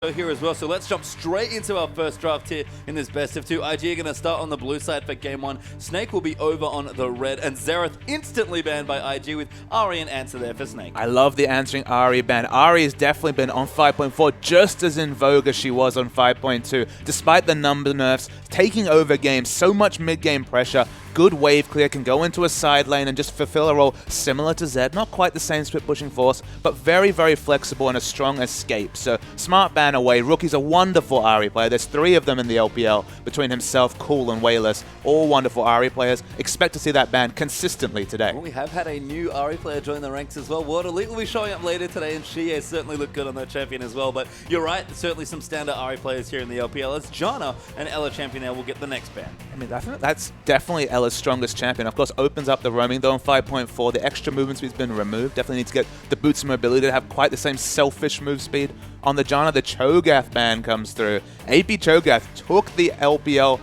Here as well, so let's jump straight into our first draft here in this best of two. IG are going to start on the blue side for game one. Snake will be over on the red, and Xerath instantly banned by IG with Ahri and Answer there for Snake. I love the answering Ahri ban. Ahri has definitely been on 5.4 just as in vogue as she was on 5.2. Despite the number nerfs, taking over games, so much mid-game pressure, good wave clear, can go into a side lane and just fulfill a role similar to Zed. Not quite the same split pushing force, but very, very flexible and a strong escape. So smart ban away. Rookie's a wonderful Ahri player. There's 3 of them in the LPL between himself, Cool, and Wayless. All wonderful Ahri players. Expect to see that ban consistently today. Well, we have had a new Ahri player join the ranks as well. World Elite will be showing up later today, and she has certainly looked good on that champion as well. But you're right, certainly some standard Ahri players here in the LPL. As Janna and Ella champion now will get the next ban. I mean, I think that's definitely Ella's strongest champion. Of course, opens up the roaming though on 5.4. The extra movement speed's been removed. Definitely need to get the boots and mobility to have quite the same selfish move speed. On the Janna, the Cho'Gath ban comes through. AP Cho'Gath took the LPL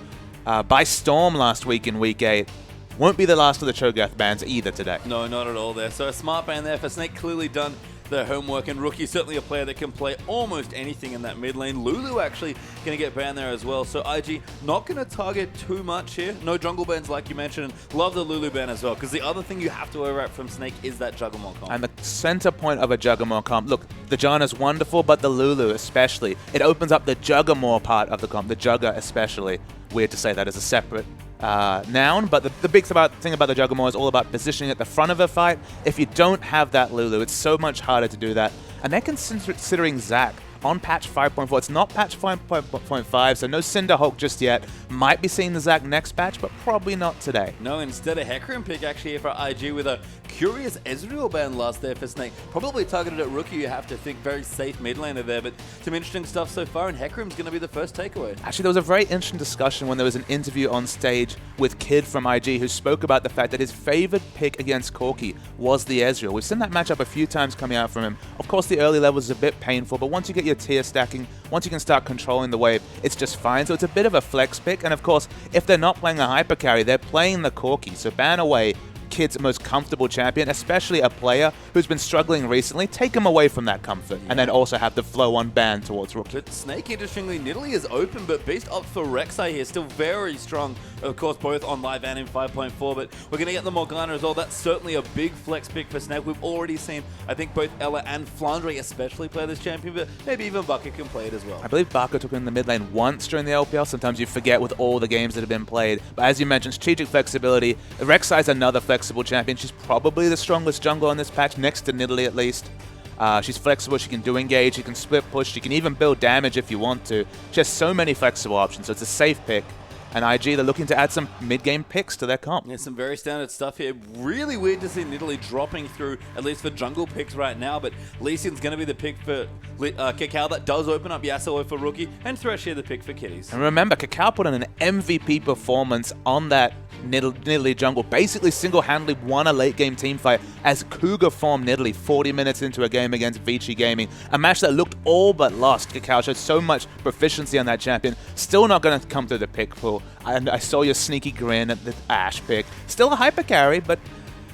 by storm last week in Week 8. Won't be the last of the Cho'Gath bans either today. No, not at all there. So a smart ban there for Snake, clearly done their homework, and Rookie certainly a player that can play almost anything in that mid lane. Lulu actually going to get banned there as well, so IG not going to target too much here. No jungle bans like you mentioned, and love the Lulu ban as well, because the other thing you have to overwrap from Snake is that Juggernaut comp. And the center point of a Juggernaut comp, look, the Janna's wonderful, but the Lulu especially, it opens up the Juggernaut part of the comp, the Jugger especially. Weird to say that as a separate noun, but the big thing about the Juggernaut is all about positioning at the front of a fight. If you don't have that Lulu, it's so much harder to do that. And they're considering Zac on patch 5.4. It's not patch 5.5, so no Cinderhulk just yet. Might be seeing the Zac next patch, but probably not today. No, instead a Hecarim pick actually here for IG with a curious Ezreal ban last there for Snake. Probably targeted at Rookie, you have to think. Very safe mid laner there, but some interesting stuff so far, and Hecarim's going to be the first takeaway. Actually, there was a very interesting discussion when there was an interview on stage with Kid from IG who spoke about the fact that his favorite pick against Corki was the Ezreal. We've seen that matchup a few times coming out from him. Of course, the early levels is a bit painful, but once you get your tier stacking, once you can start controlling the wave, it's just fine. So it's a bit of a flex pick, and of course, if they're not playing a hyper carry, they're playing the Corki. So ban away Kid's most comfortable champion, especially a player who's been struggling recently. Take him away from that comfort, and then also have the flow on ban towards Rookie. But Snake, interestingly, Nidalee is open, but Beast up for Rek'Sai here, still very strong, of course, both on live and in 5.4, but we're going to get the Morgana as well. That's certainly a big flex pick for Snake. We've already seen, I think, both Ella and Flandre especially play this champion, but maybe even Baka can play it as well. I believe Baka took it in the mid lane once during the LPL. Sometimes you forget with all the games that have been played, but as you mentioned, strategic flexibility. Rek'Sai is another flexible champion. She's probably the strongest jungler on this patch, next to Nidalee at least. She's flexible, she can do engage, she can split push, she can even build damage if you want to. She has so many flexible options, so it's a safe pick. And IG, they're looking to add some mid-game picks to their comp. Yeah, some very standard stuff here. Really weird to see Nidalee dropping through, at least for jungle picks right now, but Lee Sin's going to be the pick for Kakao. That does open up Yasuo for Rookie, and Thresh here the pick for Kitties. And remember, Kakao put in an MVP performance on that Nidalee jungle, basically single-handedly won a late-game teamfight as Cougar formed Nidalee 40 minutes into a game against Vici Gaming. A match that looked all but lost. Kakao showed so much proficiency on that champion. Still not going to come through the pick pool. And I saw your sneaky grin at the Ashe pick. Still a hyper carry, but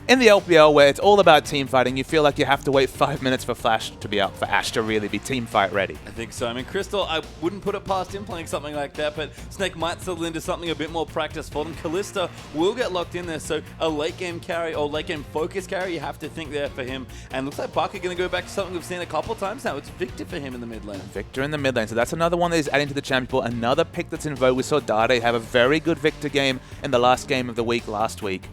in the LPL where it's all about team fighting, you feel like you have to wait 5 minutes for Flash to be up, for Ashe to really be team fight ready. I think so. I mean, Crystal, I wouldn't put it past him playing something like that, but Snake might settle into something a bit more practice for them. Kalista will get locked in there, so a late game carry or late game focus carry, you have to think there for him. And looks like Baka going to go back to something we've seen a couple times now. It's Victor for him in the mid lane. Victor in the mid lane, so that's another one that he's adding to the champion pool. Another pick that's in vogue. We saw Dade have a very good Victor game in the last game of the week last week.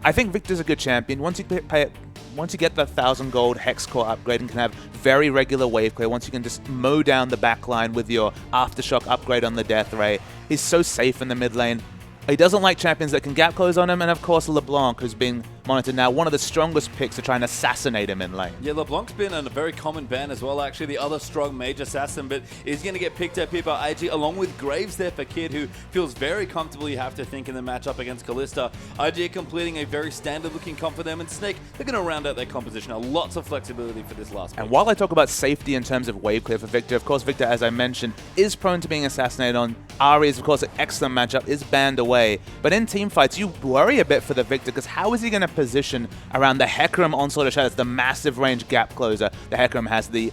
I think Victor's a good champion. Once you get the 1,000 gold Hex Core upgrade and can have very regular wave clear, once you can just mow down the back line with your Aftershock upgrade on the Death Ray, he's so safe in the mid lane. He doesn't like champions that can gap close on him, and of course LeBlanc, who's being monitored now, one of the strongest picks to try and assassinate him in lane. Yeah, LeBlanc's been a very common ban as well, actually, the other strong mage assassin, but is going to get picked up here by IG, along with Graves there for Kid, who feels very comfortable, you have to think, in the matchup against Kalista. IG completing a very standard-looking comp for them, and Snake, they're going to round out their composition. Now, lots of flexibility for this last pick. And while I talk about safety in terms of wave clear for Victor, of course, Victor, as I mentioned, is prone to being assassinated on. Ahri is, of course, an excellent matchup, is banned away. But in team fights, you worry a bit for the Victor, because how is he going to position around the Hecarim Onslaught of Shadows, the massive range gap closer the Hecarim has. The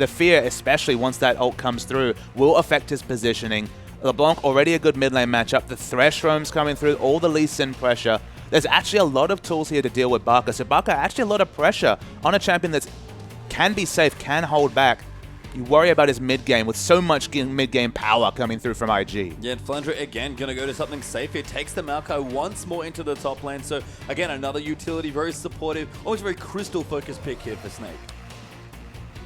fear, especially once that ult comes through, will affect his positioning. LeBlanc already a good mid lane matchup. The Thresh roams coming through, all the Lee Sin pressure. There's actually a lot of tools here to deal with Barca. So Barca, actually a lot of pressure on a champion that can be safe, can hold back. You worry about his mid-game with so much mid-game power coming through from IG. Yeah, and Flandre again going to go to something safe here. Takes the Maokai once more into the top lane. So again, another utility, very supportive, always very crystal-focused pick here for Snake.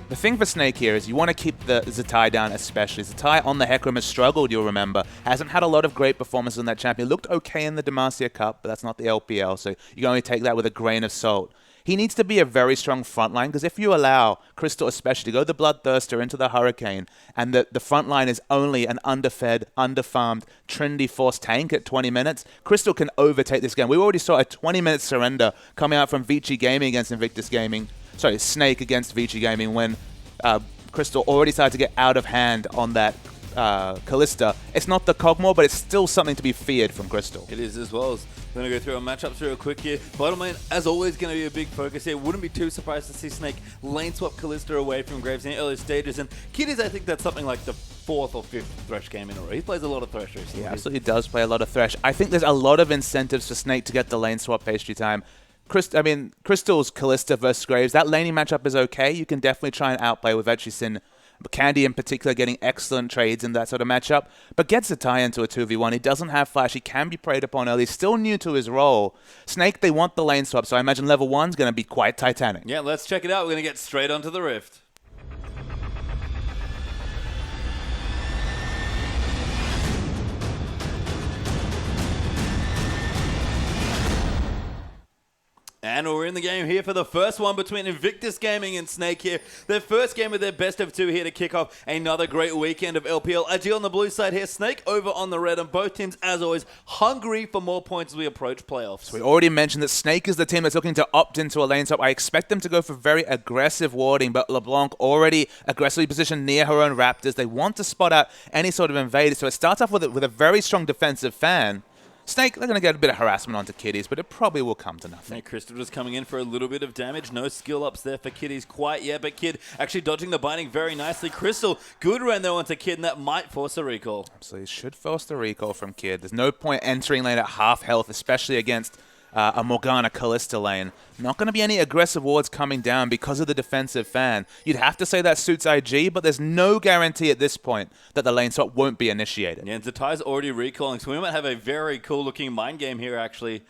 The thing for Snake here is you want to keep the Zatai down especially. Zatai on the Hecarim has struggled, you'll remember. Hasn't had a lot of great performances on that champion. Looked okay in the Demacia Cup, but that's not the LPL, so you can only take that with a grain of salt. He needs to be a very strong front line, because if you allow Crystal especially to go the Bloodthirster into the Hurricane, and the front line is only an underfed, underfarmed, trendy force tank at 20 minutes, Crystal can overtake this game. We already saw a 20-minute surrender coming out from Vici Gaming against Invictus Gaming. Sorry, Snake against Vici Gaming when Crystal already started to get out of hand on that Kalista. It's not the Cogmore, but it's still something to be feared from Crystal. It is as well. As we're going to go through our matchups real quick here. Bottom lane, as always, going to be a big focus here. Wouldn't be too surprised to see Snake lane swap Kalista away from Graves in the early stages. And Kiddies, I think that's something like the 4th or 5th Thresh game in a row. He plays a lot of Thresh recently. He absolutely does play a lot of Thresh. I think there's a lot of incentives for Snake to get the lane swap pastry time. Crystal's Kalista versus Graves, that laning matchup is okay. You can definitely try and outplay with Etchisin. Candy in particular getting excellent trades in that sort of matchup, but gets Zatai into a 2v1. He doesn't have flash. He can be preyed upon early. He's still new to his role. Snake, they want the lane swap, so I imagine level 1's going to be quite titanic. Yeah, let's check it out. We're going to get straight onto the Rift. And we're in the game here for the first one between Invictus Gaming and Snake here. Their first game of their best of 2 here to kick off another great weekend of LPL. IG on the blue side here, Snake over on the red, and both teams, as always, hungry for more points as we approach playoffs. So we already mentioned that Snake is the team that's looking to opt into a lane swap. I expect them to go for very aggressive warding, but LeBlanc already aggressively positioned near her own Raptors. They want to spot out any sort of invader, so it starts off with a very strong defensive fan. Snake, they're going to get a bit of harassment onto Kiddies, but it probably will come to nothing. Yeah, Crystal just coming in for a little bit of damage. No skill ups there for Kiddies quite yet, but Kid actually dodging the binding very nicely. Crystal, good run though onto Kid, and that might force a recall. Absolutely, should force the recall from Kid. There's no point entering lane at half health, especially against a Morgana Kalista lane. Not going to be any aggressive wards coming down because of the defensive fan. You'd have to say that suits IG, but there's no guarantee at this point that the lane swap won't be initiated. Yeah, and Zatai's already recalling, so we might have a very cool looking mind game here actually.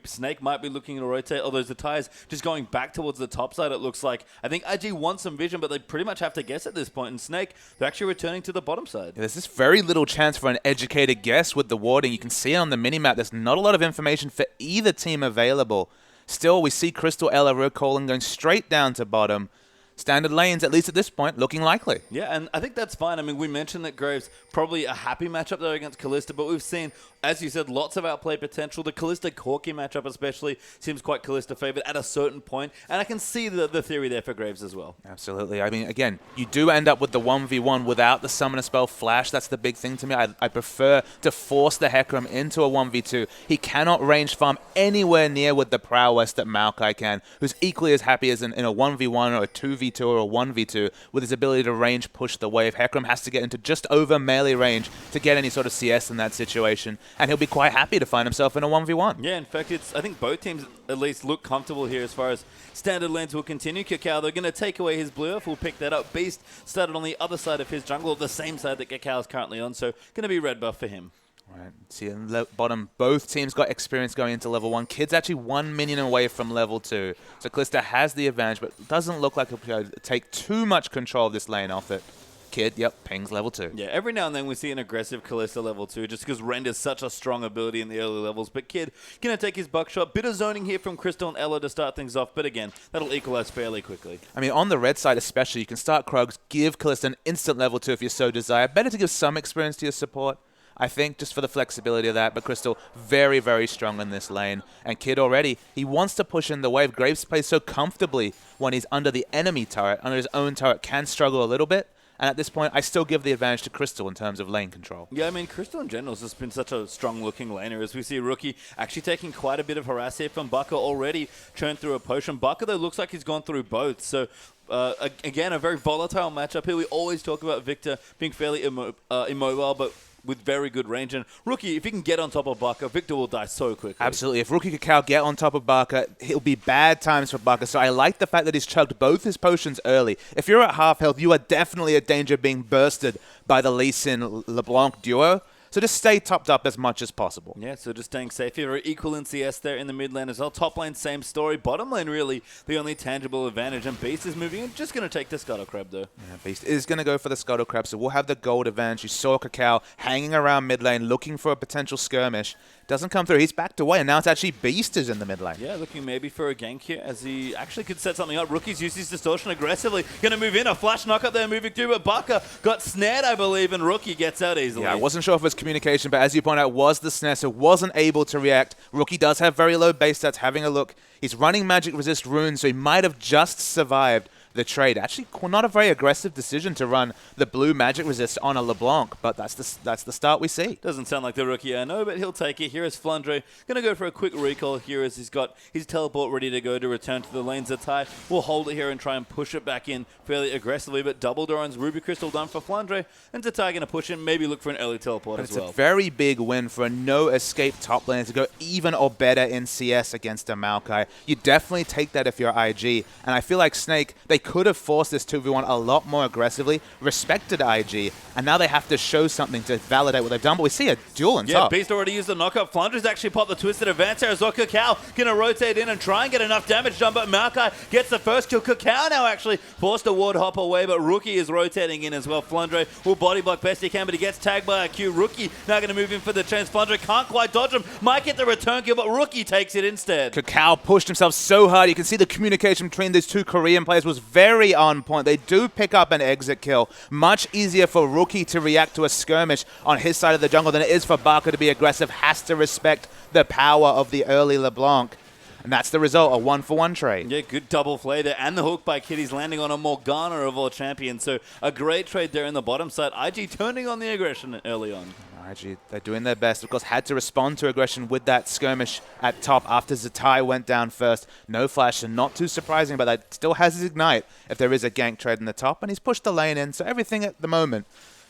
Snake might be looking to rotate, although Zatai's just going back towards the top side, it looks like. I think IG wants some vision, but they pretty much have to guess at this point. And Snake, they're actually returning to the bottom side. Yeah, there's this very little chance for an educated guess with the warding. You can see on the minimap, there's not a lot of information for either team available. Still, we see Crystal Ella recalling going straight down to bottom. Standard lanes, at least at this point, looking likely. Yeah, and I think that's fine. I mean, we mentioned that Graves probably a happy matchup there against Kalista, but we've seen, as you said, lots of outplay potential. The Kalista-Corki matchup especially seems quite Kalista-favored at a certain point, and I can see the theory there for Graves as well. Absolutely. I mean, again, you do end up with the 1v1 without the Summoner Spell Flash. That's the big thing to me. I prefer to force the Hecarim into a 1v2. He cannot range farm anywhere near with the prowess that Maokai can, who's equally as happy as in a 1v1 or a 2v2 or a 1v2 with his ability to range push the wave. Hecarim has to get into just over melee range to get any sort of CS in that situation, and he'll be quite happy to find himself in a 1v1. Yeah, in fact, I think both teams at least look comfortable here as far as standard lanes will continue. Kakao, they're going to take away his blue earth. We'll pick that up. Beast started on the other side of his jungle, the same side that Kakao is currently on, so going to be red buff for him. Right, see in the bottom, both teams got experience going into level 1. Kid's actually 1 minion away from level 2. So Kalista has the advantage, but doesn't look like he'll be able to take too much control of this lane off it. Kid, yep, pings level 2. Yeah, every now and then we see an aggressive Kalista level 2 just because Rend is such a strong ability in the early levels. But Kid going to take his buckshot. Bit of zoning here from Crystal and Ella to start things off, but again, that'll equalize fairly quickly. I mean, on the red side especially, you can start Krugs, give Kalista an instant level 2 if you so desire. Better to give some experience to your support, I think, just for the flexibility of that. But Crystal, very, very strong in this lane. And Kid already, he wants to push in the wave. Graves plays so comfortably when he's under the enemy turret, under his own turret, can struggle a little bit. And at this point, I still give the advantage to Crystal in terms of lane control. Yeah, I mean, Crystal in general has just been such a strong-looking laner, as we see Rookie actually taking quite a bit of harass here from Baka, already churned through a potion. Baka, though, looks like he's gone through both, so again, a very volatile matchup here. We always talk about Victor being fairly immobile, but with very good range. And Rookie, if he can get on top of Baka, Victor will die so quickly. Absolutely. If Rookie Kakao get on top of Baka, it'll be bad times for Baka. So I like the fact that he's chugged both his potions early. If you're at half health, you are definitely at danger of being bursted by the Lee Sin LeBlanc duo. So just stay topped up as much as possible. Yeah, so just staying safe here. Equal in CS there in the mid lane as well. Top lane, same story. Bottom lane, really, the only tangible advantage. And Beast is moving in. Just going to take the Scuttle Crab, though. Yeah, Beast is going to go for the Scuttle Crab, so we'll have the gold advantage. You saw Kakao hanging around mid lane, looking for a potential skirmish. Doesn't come through. He's backed away, and now it's actually Beast is in the mid lane. Yeah, looking maybe for a gank here, as he actually could set something up. Rookie's used his distortion aggressively. Going to move in. A flash knock up there, moving through, but Baka got snared, I believe, and Rookie gets out easily. Yeah, I wasn't sure if it was communication, but as you point out, was the snare, so wasn't able to react. Rookie does have very low base stats. Having a look, he's running magic resist runes, so he might have just survived the trade. Actually, not a very aggressive decision to run the blue magic resist on a LeBlanc, but that's the start we see. Doesn't sound like the Rookie, I know, but he'll take it. Here is Flandre. Going to go for a quick recall here as he's got his teleport ready to go to return to the lane. Zatai will hold it here and try and push it back in fairly aggressively, but double Doran's Ruby Crystal done for Flandre, and Zatai going to push in, maybe look for an early teleport as well. It's a very big win for a no-escape top lane to go even or better in CS against a Maokai. You definitely take that if you're IG, and I feel like Snake, they could have forced this 2v1 a lot more aggressively, respected IG, and now they have to show something to validate what they've done, but we see a duel in top. Yeah, Beast already used the knockup. Flandre's actually popped the twisted advance here as well. Kakao going to rotate in and try and get enough damage done, but Maokai gets the first kill. Kakao now actually forced a ward hop away, but Rookie is rotating in as well. Flandre will body block best he can, but he gets tagged by a Q. Rookie now going to move in for the chance. Flandre can't quite dodge him. Might get the return kill, but Rookie takes it instead. Kakao pushed himself so hard. You can see the communication between these two Korean players was very on point. They do pick up an exit kill. Much easier for Rookie to react to a skirmish on his side of the jungle than it is for Baka to be aggressive. Has to respect the power of the early LeBlanc. And that's the result, a 1-for-1 trade. Yeah, good double play there. And the hook by Kitty's landing on a Morgana of all champions. So a great trade there in the bottom side. IG turning on the aggression early on. IG, they're doing their best. Of course, had to respond to aggression with that skirmish at top after Zatai went down first. No flash, and not too surprising, but that still has his ignite if there is a gank trade in the top. And he's pushed the lane in, so everything at the moment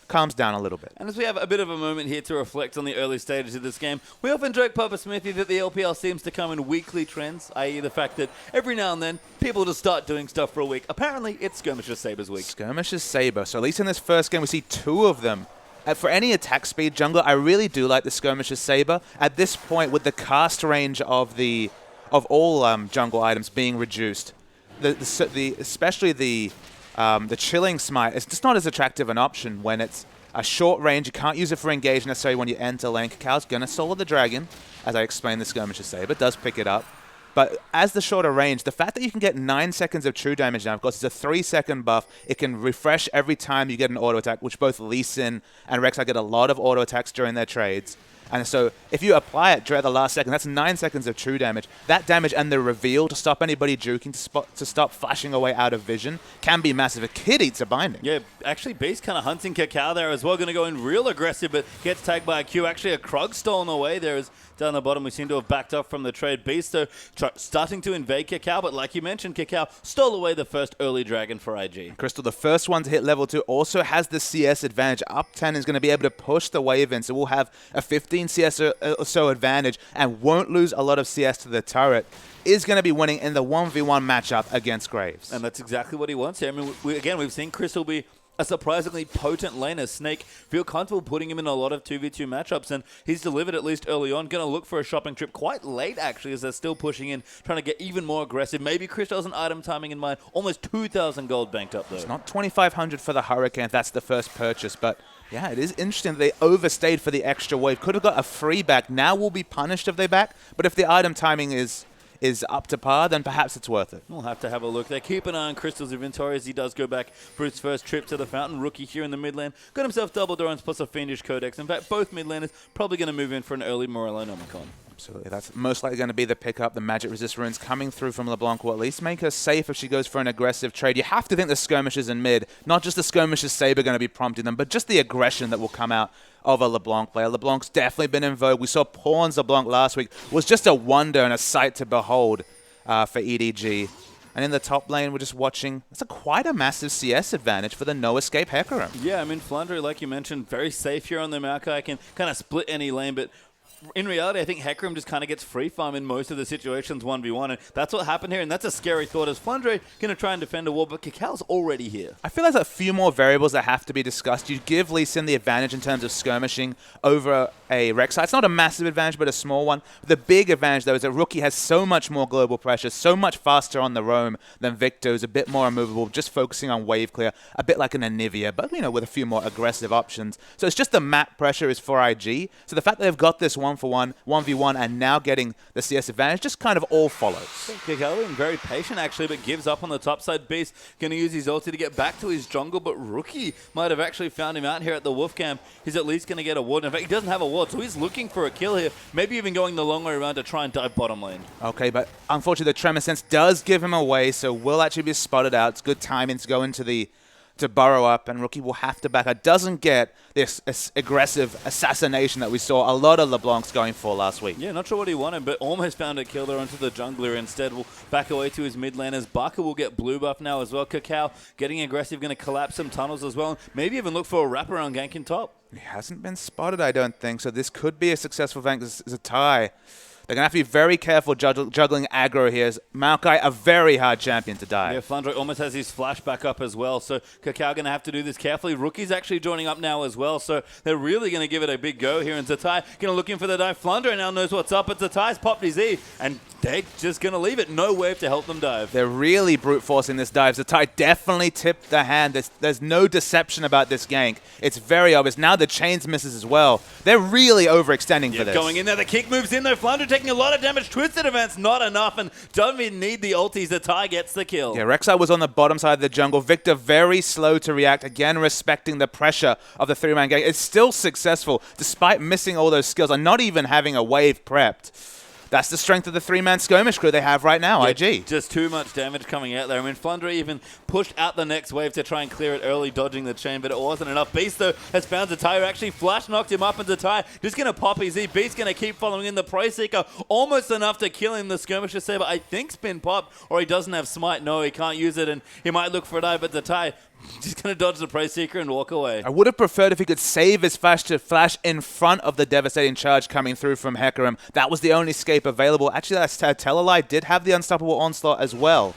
calms down a little bit. And as we have a bit of a moment here to reflect on the early stages of this game, we often joke, Papa Smithy, that the LPL seems to come in weekly trends, i.e. the fact that every now and then people just start doing stuff for a week. Apparently, it's Skirmishes Sabres week. Skirmishes Sabre. So at least in this first game, we see two of them. For any attack speed jungler, I really do like the Skirmishes Sabre. At this point, with the cast range of all jungle items being reduced, especially the Chilling Smite, it's just not as attractive an option when it's a short range. You can't use it for engage necessarily when you enter lane. Kakao's going to solo the dragon, as I explained the Skirmishes Sabre, does pick it up. But as the shorter range, the fact that you can get 9 seconds of true damage now, of course, it's a 3-second buff. It can refresh every time you get an auto attack, which both Lee Sin and Rek'Sai get a lot of auto attacks during their trades. And so if you apply it at the last second, that's 9 seconds of true damage. That damage and the reveal to stop anybody juking, to stop flashing away out of vision, can be massive. A kid eats a binding. Yeah, actually, Beast kind of hunting Kakao there as well. Going to go in real aggressive, but gets tagged by a Q. Actually, a Krug stolen away there is down the bottom. We seem to have backed off from the trade. Beast, though, starting to invade Kakao, but like you mentioned, Kakao stole away the first early dragon for IG. Crystal, the first one to hit level 2, also has the CS advantage. Up 10 is going to be able to push the wave in, so we'll have a 15 CS or so advantage and won't lose a lot of CS to the turret. Is going to be winning in the 1v1 matchup against Graves. And that's exactly what he wants here. I mean, we've seen Crystal be a surprisingly potent laner. Snake feel comfortable putting him in a lot of 2v2 matchups, and he's delivered at least early on. Going to look for a shopping trip quite late, actually, as they're still pushing in, trying to get even more aggressive. Maybe Crystal has an item timing in mind. Almost 2,000 gold banked up, though. It's not 2,500 for the Hurricane if that's the first purchase, but yeah, it is interesting that they overstayed for the extra wave. Could have got a free back. Now will be punished if they back, but if the item timing is up to par, then perhaps it's worth it. We'll have to have a look there. Keep an eye on Crystal's inventory as he does go back for his first trip to the fountain. Rookie here in the mid lane. Got himself double Dorans plus a Fiendish Codex. In fact, both mid laners probably going to move in for an early Morello Nomicon. Absolutely. That's most likely going to be the pickup. The Magic Resist runes coming through from LeBlanc will at least make her safe if she goes for an aggressive trade. You have to think the skirmishes in mid, not just the skirmishes Saber going to be prompting them, but just the aggression that will come out of a LeBlanc player. LeBlanc's definitely been in vogue. We saw Pawns LeBlanc last week. Was just a wonder and a sight to behold for EDG. And in the top lane, we're just watching. It's quite a massive CS advantage for the No Escape Hecarim. Yeah, I mean, Flandre, like you mentioned, very safe here on the Maokai. Can kind of split any lane, but in reality, I think Hecarim just kind of gets free farm in most of the situations 1v1, and that's what happened here, and that's a scary thought as Flandre going to try and defend a wall, but Kakal's already here. I feel there's a few more variables that have to be discussed. You give Lee Sin the advantage in terms of skirmishing over a Rek'Sai. It's not a massive advantage, but a small one. The big advantage, though, is that Rookie has so much more global pressure, so much faster on the roam than Victor, who's a bit more immovable, just focusing on wave clear, a bit like an Anivia, but, you know, with a few more aggressive options. So it's just the map pressure is for IG. So the fact that they've got this 1-for-1, 1v1, and now getting the CS advantage just kind of all follows. Kakao being very patient, actually, but gives up on the top side. Beast going to use his ulti to get back to his jungle, but Rookie might have actually found him out here at the Wolf Camp. He's at least going to get a ward. In fact, he doesn't have a ward, so he's looking for a kill here, maybe even going the long way around to try and dive bottom lane. Okay, but unfortunately, the Tremor Sense does give him away, so will actually be spotted out. It's good timing to go into to burrow up, and Rookie will have to back out. Doesn't get this aggressive assassination that we saw a lot of LeBlancs going for last week. Yeah, not sure what he wanted, but almost found a kill there onto the jungler. Instead, will back away to his mid laners. Barker will get blue buff now as well. Kakao getting aggressive, going to collapse some tunnels as well. Maybe even look for a wraparound gank in top. He hasn't been spotted, I don't think, so this could be a successful gank. This is a tie. They're going to have to be very careful juggling aggro here. Maokai, a very hard champion to die. Yeah, Flandre almost has his flash back up as well, so Kakao going to have to do this carefully. Rookie's actually joining up now as well, so they're really going to give it a big go here. And Zatai going to look in for the dive. Flandre now knows what's up, but Zatai's popped his E, and they're just going to leave it. No wave to help them dive. They're really brute forcing this dive. Zatai definitely tipped the hand. There's no deception about this gank. It's very obvious. Now the chains misses as well. They're really overextending for this. Going in there. The kick moves in though. Flandre taking a lot of damage. Twisted Event's not enough, and don't even need the ultis. Zatai gets the kill. Yeah, Rek'Sai was on the bottom side of the jungle. Victor very slow to react. Again, respecting the pressure of the three-man gank. It's still successful despite missing all those skills and not even having a wave prepped. That's the strength of the three-man skirmish crew they have right now, yeah, IG. Just too much damage coming out there. I mean, Flandre even pushed out the next wave to try and clear it early, dodging the chain, but it wasn't enough. Beast, though, has found Zatai, who actually flash knocked him up, and Zatai just going to pop his E. Beast going to keep following in the Pro Seeker, almost enough to kill him. The Skirmisher Saber, I think, spin pop, or he doesn't have Smite. No, he can't use it, and he might look for a dive, but Zatai just going to dodge the Pro Seeker and walk away. I would have preferred if he could save his flash to flash in front of the devastating charge coming through from Hecarim. That was the only escape available. Actually, that Tellarlight did have the unstoppable onslaught as well.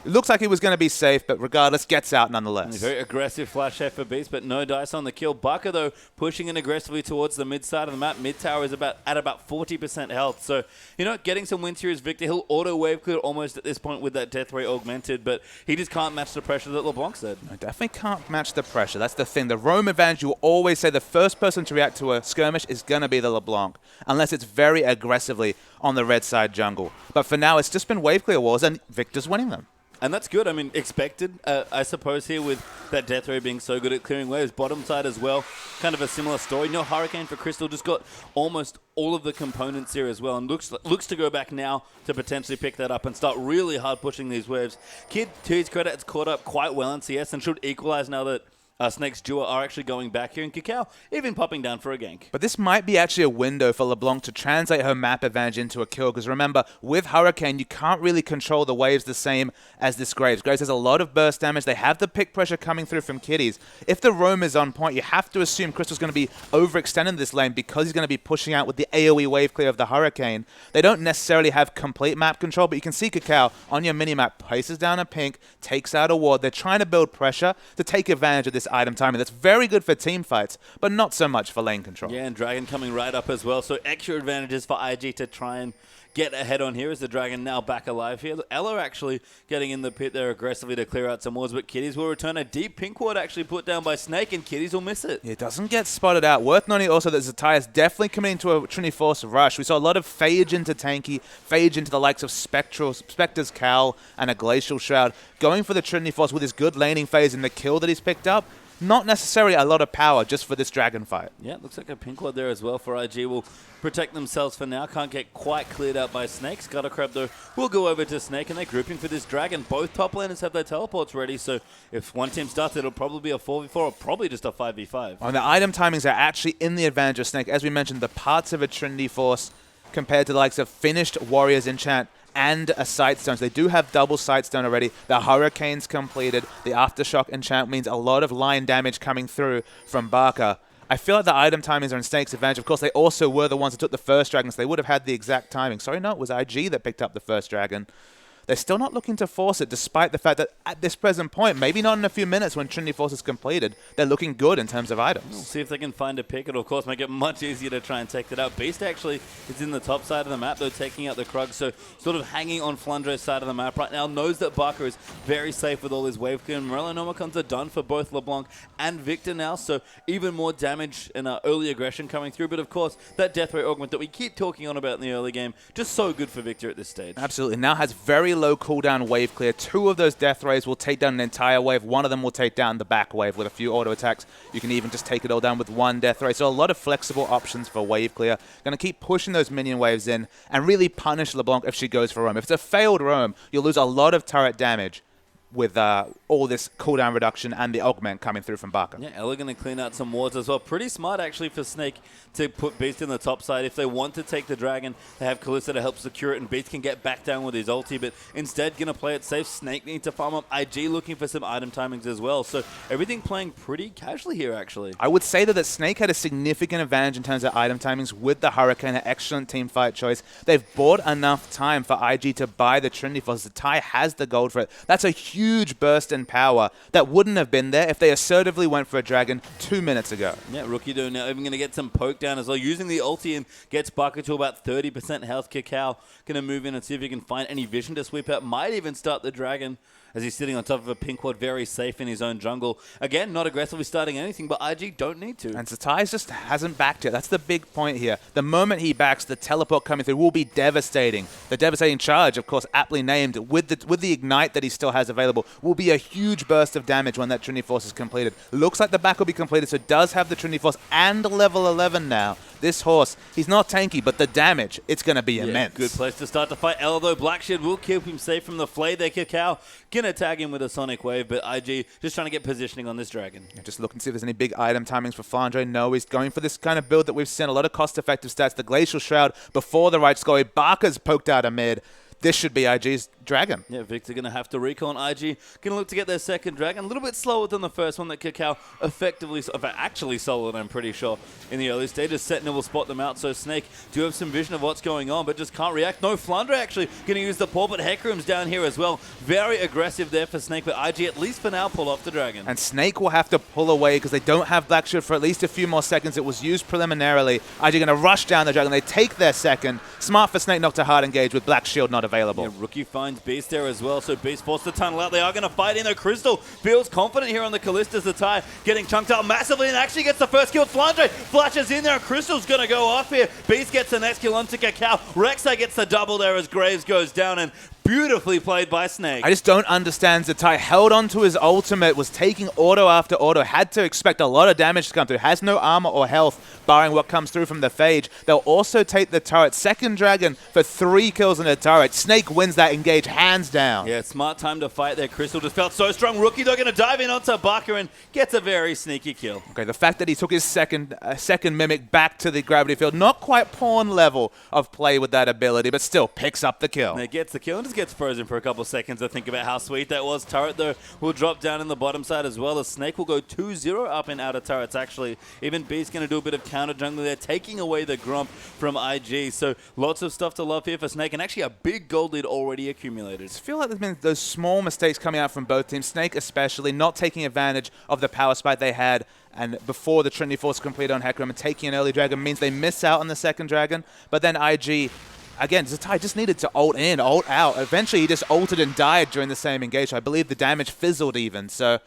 It looks like he was going to be safe, but regardless, gets out nonetheless. Very aggressive flash hit for Beast, but no dice on the kill. Barker, though, pushing in aggressively towards the mid side of the map. Mid tower is at about 40% health. So, you know, getting some wins here is Victor. He'll auto wave clear almost at this point with that death ray augmented, but he just can't match the pressure that LeBlanc said. I definitely can't match the pressure. That's the thing. The roam advantage, you will always say the first person to react to a skirmish is going to be the LeBlanc, unless it's very aggressively on the red side jungle. But for now, it's just been wave clear wars, and Victor's winning them. And that's good. I mean, expected, I suppose, here with that Death Ray being so good at clearing waves. Bottom side as well, kind of a similar story. No Hurricane for Crystal, just got almost all of the components here as well, and looks to go back now to potentially pick that up and start really hard pushing these waves. Kid, to his credit, has caught up quite well in CS and should equalize now that Snake's duo are actually going back here, and Kakao even popping down for a gank. But this might be actually a window for LeBlanc to translate her map advantage into a kill, because remember, with Hurricane, you can't really control the waves the same as this Graves. Graves has a lot of burst damage. They have the pick pressure coming through from Kitties. If the roam is on point, you have to assume Crystal's going to be overextending this lane because he's going to be pushing out with the AoE wave clear of the Hurricane. They don't necessarily have complete map control, but you can see Kakao on your minimap places down a pink, takes out a ward. They're trying to build pressure to take advantage of this item timing. That's very good for team fights, but not so much for lane control. Yeah, and Dragon coming right up as well, so extra advantages for IG to try and get ahead on here as the Dragon now back alive here. Elo actually getting in the pit there aggressively to clear out some wards, but Kitties will return a deep pink ward actually put down by Snake, and Kitties will miss it. It doesn't get spotted out. Worth noting also that Zatai is definitely committing to a Trinity Force rush. We saw a lot of Phage into Tanky, Phage into the likes of Spectre's Cowl and a Glacial Shroud, going for the Trinity Force with his good laning phase and the kill that he's picked up. not necessarily a lot of power just for this dragon fight. Yeah, looks like a pink ward there as well for IG. Will protect themselves for now. Can't get quite cleared out by Snake. Scuttercrab, though, will go over to Snake, and they're grouping for this dragon. Both top laners have their teleports ready, so if one team starts, it'll probably be a 4v4 or probably just a 5v5. And the item timings are actually in the advantage of Snake. As we mentioned, the parts of a Trinity Force compared to the likes of finished Warriors Enchant and a Sightstone. So they do have double Sightstone already. The Hurricane's completed. The Aftershock Enchant means a lot of line damage coming through from Barker. I feel like the item timings are in Snake's advantage. Of course, they also were the ones that took the first dragon, so they would have had the exact timing. Sorry, no, it was IG that picked up the first dragon. They're still not looking to force it, despite the fact that at this present point, maybe not in a few minutes when Trinity Force is completed, they're looking good in terms of items. We'll see if they can find a pick. It'll, of course, make it much easier to try and take that out. Beast actually is in the top side of the map, though, taking out the Krug, so sort of hanging on Flandre's side of the map right now. Knows that Barker is very safe with all his wave clear. Morello Nomicons are done for both LeBlanc and Victor now, so even more damage and early aggression coming through. But, of course, that death rate augment that we keep talking on about in the early game, just so good for Victor at this stage. Absolutely. Now has very low cooldown wave clear. 2 of those death rays will take down an entire wave. 1 of them will take down the back wave with a few auto attacks. You can even just take it all down with 1 death ray. So a lot of flexible options for wave clear. Going to keep pushing those minion waves in and really punish LeBlanc if she goes for roam. If it's a failed roam, you'll lose a lot of turret damage with all this cooldown reduction and the augment coming through from Barker. Yeah, Ella going to clean out some wards as well. Pretty smart, actually, for Snake to put Beast in the top side. If they want to take the dragon, they have Kalista to help secure it, and Beast can get back down with his ulti, but instead going to play it safe. Snake needs to farm up. IG looking for some item timings as well, so everything playing pretty casually here, actually. I would say that Snake had a significant advantage in terms of item timings with the Hurricane, an excellent team fight choice. They've bought enough time for IG to buy the Trinity Force. The TIE has the gold for it. That's a huge burst in power that wouldn't have been there if they assertively went for a dragon 2 minutes ago. Yeah, Rookie though now even going to get some poke down as well, using the ulti, and gets Barker to about 30% health. Cacao going to move in and see if he can find any vision to sweep out. Might even start the dragon as he's sitting on top of a pink ward, very safe in his own jungle. Again, not aggressively starting anything, but IG don't need to. And Satai just hasn't backed it. That's the big point here. The moment he backs, the teleport coming through will be devastating. The devastating charge, of course, aptly named, with the ignite that he still has available, will be a huge burst of damage when that Trinity Force is completed. Looks like the back will be completed, so does have the Trinity Force and level 11 now. This horse, he's not tanky, but the damage, it's going to be immense. Good place to start the fight. Ella, though, Black Shield will keep him safe from the flay there. Cacao gonna tag him with a Sonic Wave, but IG just trying to get positioning on this dragon. Just looking to see if there's any big item timings for Flandre. No, he's going for this kind of build that we've seen. A lot of cost-effective stats. The Glacial Shroud before the right score. Barker's poked out a mid. This should be IG's dragon. Yeah, Victor going to have to recon. IG going to look to get their second dragon. A little bit slower than the first one that Cacao effectively, actually soloed, I'm pretty sure, in the early stages. Sentinel will spot them out, so Snake do have some vision of what's going on, but just can't react. No, Flandre actually going to use the paw, but Hecarim's down here as well. Very aggressive there for Snake, but IG, at least for now, pull off the dragon. And Snake will have to pull away because they don't have Black Shield for at least a few more seconds. It was used preliminarily. IG going to rush down the dragon. They take their second. Smart for Snake not to hard engage with Black Shield not available. Yeah, Rookie finds Beast there as well, so Beast forced to tunnel out. They are going to fight in. The Crystal feels confident here on the Callista's the tie, getting chunked out massively and actually gets the first kill. Flandre flashes in there and Crystal's going to go off here. Beast gets the next kill onto Cacao. Rek'Sai gets the double there as Graves goes down, and beautifully played by Snake. I just don't understand. Zatai held on to his ultimate, was taking auto after auto, had to expect a lot of damage to come through, has no armor or health, barring what comes through from the Phage. They'll also take the turret. Second dragon for 3 kills in the turret. Snake wins that engage hands down. Yeah, smart time to fight there. Crystal just felt so strong. Rookie, they're going to dive in onto Barker and gets a very sneaky kill. Okay, the fact that he took his second Mimic back to the gravity field, not quite pawn level of play with that ability, but still picks up the kill. And it gets the kill and just gets frozen for a couple seconds. I think about how sweet that was. Turret, though, will drop down in the bottom side as well, as Snake will go 2-0 up in outer turrets, actually. Even Beast going to do a bit of counter jungle there, taking away the Grump from IG. So lots of stuff to love here for Snake, and actually a big gold lead already accumulated. I feel like there's been those small mistakes coming out from both teams. Snake especially, not taking advantage of the power spike they had and before the Trinity Force completed on Hecarim, and taking an early dragon means they miss out on the second dragon. But then IG, again, Zatai just needed to ult in, ult out. Eventually, he just ulted and died during the same engagement. I believe the damage fizzled even. So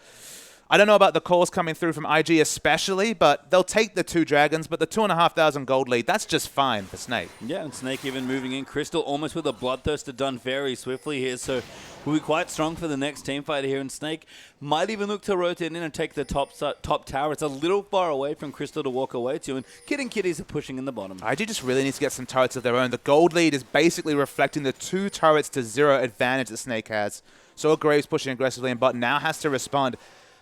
I don't know about the calls coming through from IG especially, but they'll take the 2 dragons, but the 2,500 gold lead, that's just fine for Snake. Yeah, and Snake even moving in. Crystal almost with a Bloodthirster done very swiftly here, so will be quite strong for the next team fight here. And Snake might even look to rotate in and take the top tower. It's a little far away from Crystal to walk away to, and Kid and Kitties are pushing in the bottom. IG just really needs to get some turrets of their own. The gold lead is basically reflecting the 2 turrets to 0 advantage that Snake has. So Graves pushing aggressively in bot now has to respond.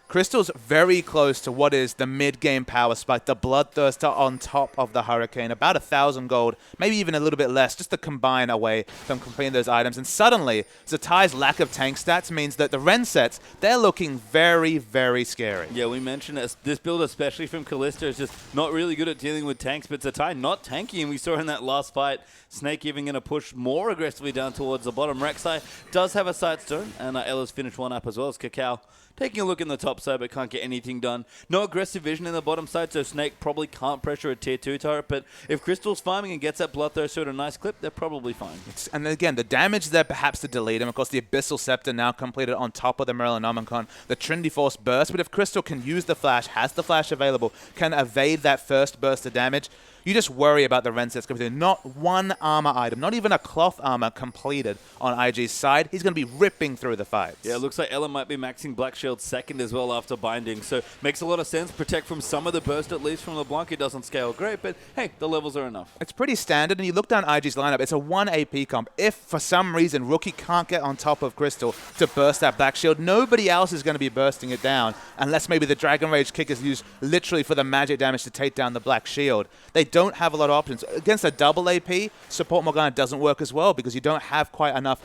Crystal's very close to what is the mid-game power spike, the Bloodthirster on top of the Hurricane, about 1,000 gold, maybe even a little bit less, just to combine away from completing those items. And suddenly, Zatai's lack of tank stats means that the Ren sets, they're looking very, very scary. Yeah, we mentioned this build, especially from Kalista, is just not really good at dealing with tanks, but Zatai not tanky, and we saw in that last fight, Snake even going to push more aggressively down towards the bottom. Rek'Sai does have a side stone, and Ella's finished one up as well as Cacao. Taking a look in the top side, but can't get anything done. No aggressive vision in the bottom side, so Snake probably can't pressure a tier 2 turret, but if Crystal's farming and gets that Bloodthirster at a nice clip, they're probably fine. And again, the damage there perhaps to delete him. Of course, the Abyssal Scepter now completed on top of the Merlinomicon. The Trinity Force burst, but if Crystal can use the flash, has the flash available, can evade that first burst of damage, you just worry about the Ren sets coming through. Not one armor item, not even a cloth armor completed on IG's side. He's going to be ripping through the fights. Yeah, it looks like Ella might be maxing Black Shield second as well after binding. So makes a lot of sense. Protect from some of the burst, at least from LeBlanc. It doesn't scale great, but hey, the levels are enough. It's pretty standard, and you look down IG's lineup, it's a 1 AP comp. If, for some reason, Rookie can't get on top of Crystal to burst that Black Shield, nobody else is going to be bursting it down, unless maybe the Dragon Rage kick is used literally for the magic damage to take down the Black Shield. They don't have a lot of options. Against a double AP, Support Morgana doesn't work as well because you don't have quite enough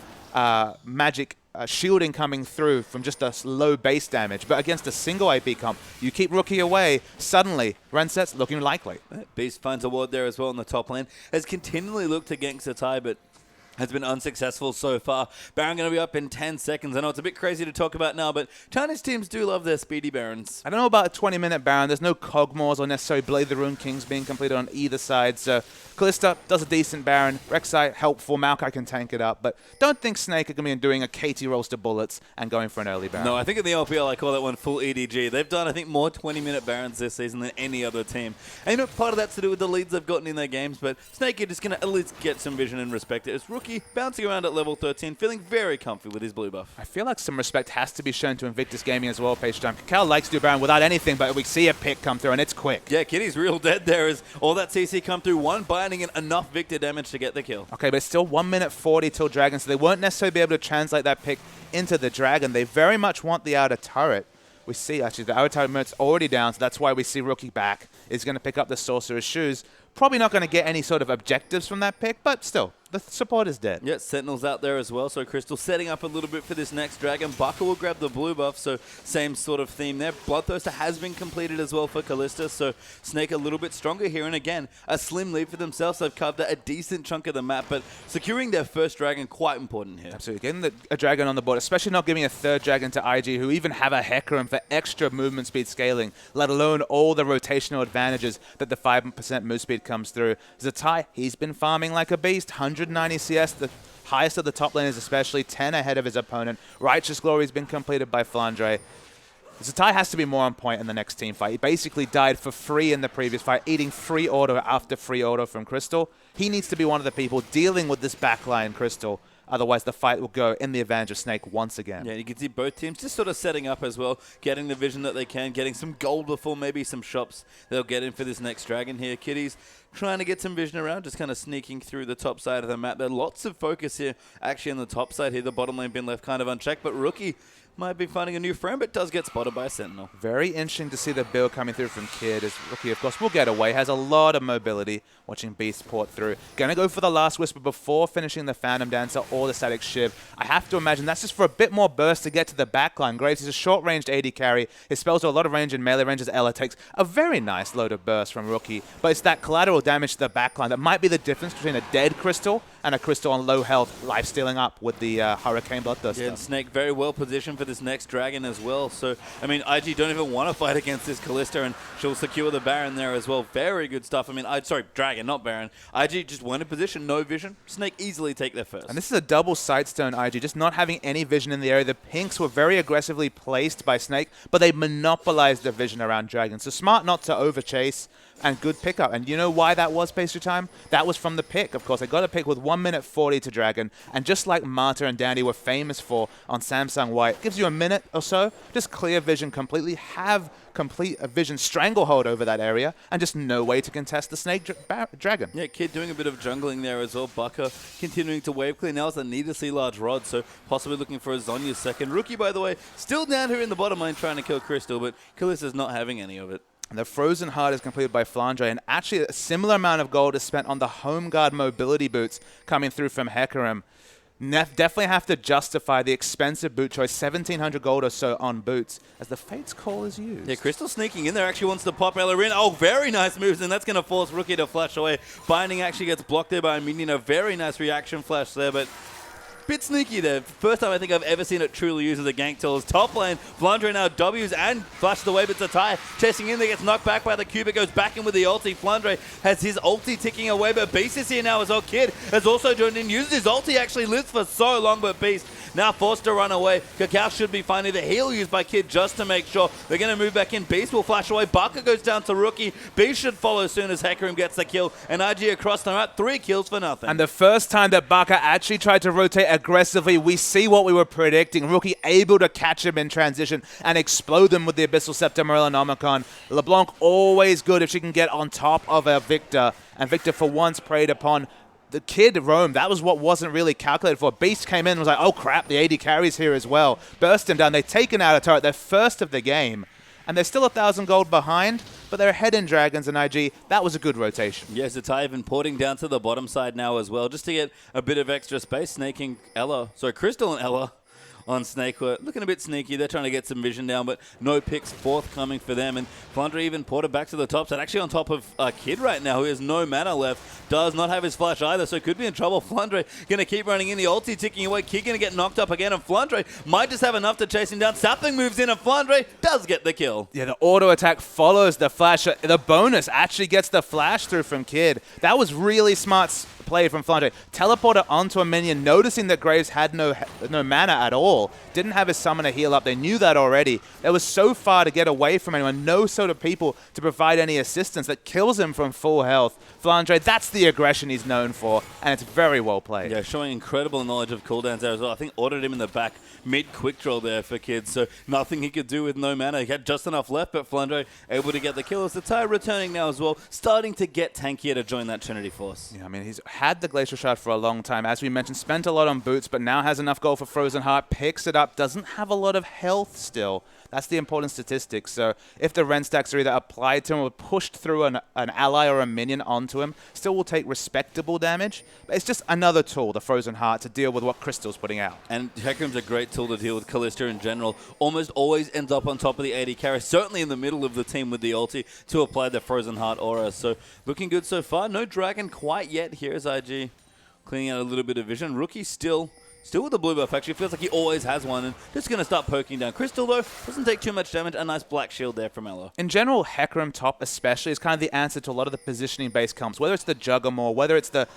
magic shielding coming through from just a low base damage. But against a single AP comp, you keep Rookie away, suddenly Ren set's looking likely. Beast finds a ward there as well in the top lane. Has continually looked against Zatai, but has been unsuccessful so far. Baron going to be up in 10 seconds. I know it's a bit crazy to talk about now, but Chinese teams do love their speedy Barons. I don't know about a 20-minute Baron. There's no Cogmores or necessarily Blade the Rune Kings being completed on either side. So Kalista does a decent Baron. Rek'Sai helpful. Maokai can tank it up. But don't think Snake are going to be doing a KT rolls to bullets and going for an early Baron. No, I think in the LPL I call that one full EDG. They've done, I think, more 20-minute Barons this season than any other team. And you know, part of that's to do with the leads they've gotten in their games, but Snake are just going to at least get some vision and respect it. It's Rookie bouncing around at level 13, feeling very comfy with his blue buff. I feel like some respect has to be shown to Invictus Gaming as well, Page Time. Cacao likes to do Baron without anything, but we see a pick come through, and it's quick. Yeah, Kitty's real dead there as all that CC come through, one binding and enough Victor damage to get the kill. Okay, but it's still 1 minute 40 till Dragon, so they won't necessarily be able to translate that pick into the Dragon. They very much want the outer turret. We see, actually, the outer turret mode's already down, so that's why we see Rookie back. Is going to pick up the Sorcerer's Shoes. Probably not going to get any sort of objectives from that pick, but still, the support is dead. Yeah, Sentinel's out there as well, so Crystal setting up a little bit for this next Dragon. Bucker will grab the blue buff, so same sort of theme there. Bloodthirster has been completed as well for Kalista, so Snake a little bit stronger here. And again, a slim lead for themselves. They've carved out a decent chunk of the map, but securing their first Dragon, quite important here. Absolutely. Getting a Dragon on the board, especially not giving a third Dragon to IG, who even have a Hecarim for extra movement speed scaling, let alone all the rotational advantages that the 5% move speed comes through. Zatai, he's been farming like a beast. 190 CS, the highest of the top laners especially, 10 ahead of his opponent. Righteous Glory has been completed by Flandre. Zatai has to be more on point in the next team fight. He basically died for free in the previous fight, eating free auto after free auto from Crystal. He needs to be one of the people dealing with this backline Crystal. Otherwise, the fight will go in the advantage of Snake once again. Yeah, you can see both teams just sort of setting up as well, getting the vision that they can, getting some gold before maybe some shops they'll get in for this next Dragon here. Kitties trying to get some vision around, just kind of sneaking through the top side of the map. There's lots of focus here, actually, on the top side here. The bottom lane been left kind of unchecked, but Rookie might be finding a new friend, but does get spotted by a Sentinel. Very interesting to see the build coming through from Kid, as Rookie, of course, will get away. Has a lot of mobility, watching Beast port through. Gonna go for the last Whisper before finishing the Phantom Dancer or the Static Shiv. I have to imagine that's just for a bit more burst to get to the backline. Graves is a short-ranged AD carry. His spells are a lot of range in melee range as Ella takes a very nice load of burst from Rookie. But it's that collateral damage to the backline that might be the difference between a dead Crystal and a Crystal on low health, life stealing up with the Hurricane Bloodthirster. Yeah, and Snake very well positioned for this next Dragon as well. So, I mean, IG don't even want to fight against this Kalista, and she'll secure the Baron there as well. Very good stuff. I mean, sorry, Dragon, not Baron. IG just went in position, no vision. Snake easily take their first. And this is a double Sightstone IG, just not having any vision in the area. The pinks were very aggressively placed by Snake, but they monopolized the vision around Dragon. So smart not to overchase, and good pickup. And you know why that was pastry time? That was from the pick, of course. They got a pick with 1 minute 40 to Dragon. And just like Marta and Dandy were famous for on Samsung White, gives you a minute or so, just clear vision completely, have complete vision stranglehold over that area, and just no way to contest the Snake Dragon. Yeah, Kid doing a bit of jungling there as well. Bucker continuing to wave clear. Now it's a needlessly large rod, so possibly looking for a Zhonya's second. Rookie, by the way, still down here in the bottom lane trying to kill Crystal, but Kalista's not having any of it. The Frozen Heart is completed by Flandre, and actually a similar amount of gold is spent on the Home Guard mobility boots coming through from Hecarim. Definitely have to justify the expensive boot choice, 1,700 gold or so on boots, as the Fate's Call is used. Yeah, Crystal sneaking in there, actually wants to pop Ella in. Oh, very nice moves, and that's going to force Rookie to flash away. Binding actually gets blocked there by a minion. A very nice reaction flash there, but bit sneaky there. First time I think I've ever seen it truly used as a gank tool. Top lane, Flandre now W's and flashes away, but Zatai chasing in there, gets knocked back by the Cubit, goes back in with the ulti. Flandre has his ulti ticking away, but Beast is here now as well. Kid has also joined in, uses his ulti, actually lives for so long, but Beast now forced to run away. Cacao should be finding the heal used by Kid just to make sure. They're going to move back in. Beast will flash away. Barker goes down to Rookie. Beast should follow as soon as Hecarim gets the kill, and IG across them at 3 kills for nothing. And the first time that Barker actually tried to rotate aggressively, we see what we were predicting. Rookie able to catch him in transition and explode them with the Abyssal Scepter Morellonomicon. LeBlanc always good if she can get on top of a Victor, and Victor for once preyed upon the Kid roam. That was what wasn't really calculated for. Beast came in and was like, oh crap, the AD carries here as well. Burst him down. They've taken out a turret. They're first of the game. And they're still 1,000 gold behind, but they're ahead in Dragons and IG. That was a good rotation. Yes, Zatai even porting down to the bottom side now as well, just to get a bit of extra space. Snaking Crystal and Ella on Snake were looking a bit sneaky. They're trying to get some vision down, but no picks forthcoming for them. And Flandre even ported back to the top side, actually on top of Kid right now, who has no mana left. Does not have his flash either, so could be in trouble. Flandre going to keep running in, the ulti ticking away. Kid going to get knocked up again, and Flandre might just have enough to chase him down. Sapling moves in, and Flandre does get the kill. Yeah, the auto attack follows the flash. The bonus actually gets the flash through from Kid. That was really smart play from Flandre. Teleporter onto a minion, noticing that Graves had no mana at all. Didn't have his summoner heal up. They knew that already. They was so far to get away from anyone. No sort of people to provide any assistance. That kills him from full health. Flandre, that's the aggression he's known for, and it's very well played. Yeah, showing incredible knowledge of cooldowns there as well. I think ordered him in the back mid-quick draw there for Kids, so nothing he could do with no mana. He had just enough left, but Flandre able to get the kill. As the Zatai returning now as well, starting to get tankier to join that Trinity Force. Yeah, I mean, he's had the Glacial Shard for a long time. As we mentioned, spent a lot on boots, but now has enough gold for Frozen Heart, picks it up, doesn't have a lot of health still. That's the important statistic. So if the Ren stacks are either applied to him or pushed through an ally or a minion onto him, still will take respectable damage. But it's just another tool, the Frozen Heart, to deal with what Crystal's putting out. And Hecarim's a great tool to deal with Kalista in general. Almost always ends up on top of the AD carry, certainly in the middle of the team with the ulti to apply the Frozen Heart aura. So looking good so far. No Dragon quite yet. Here's IG cleaning out a little bit of vision. Rookie still with the blue buff, actually. Feels like he always has one, and just going to start poking down. Crystal, though, doesn't take too much damage. A nice black shield there from Ella. In general, Hecarim top especially is kind of the answer to a lot of the positioning-based comps, whether it's the Juggermore, whether it's the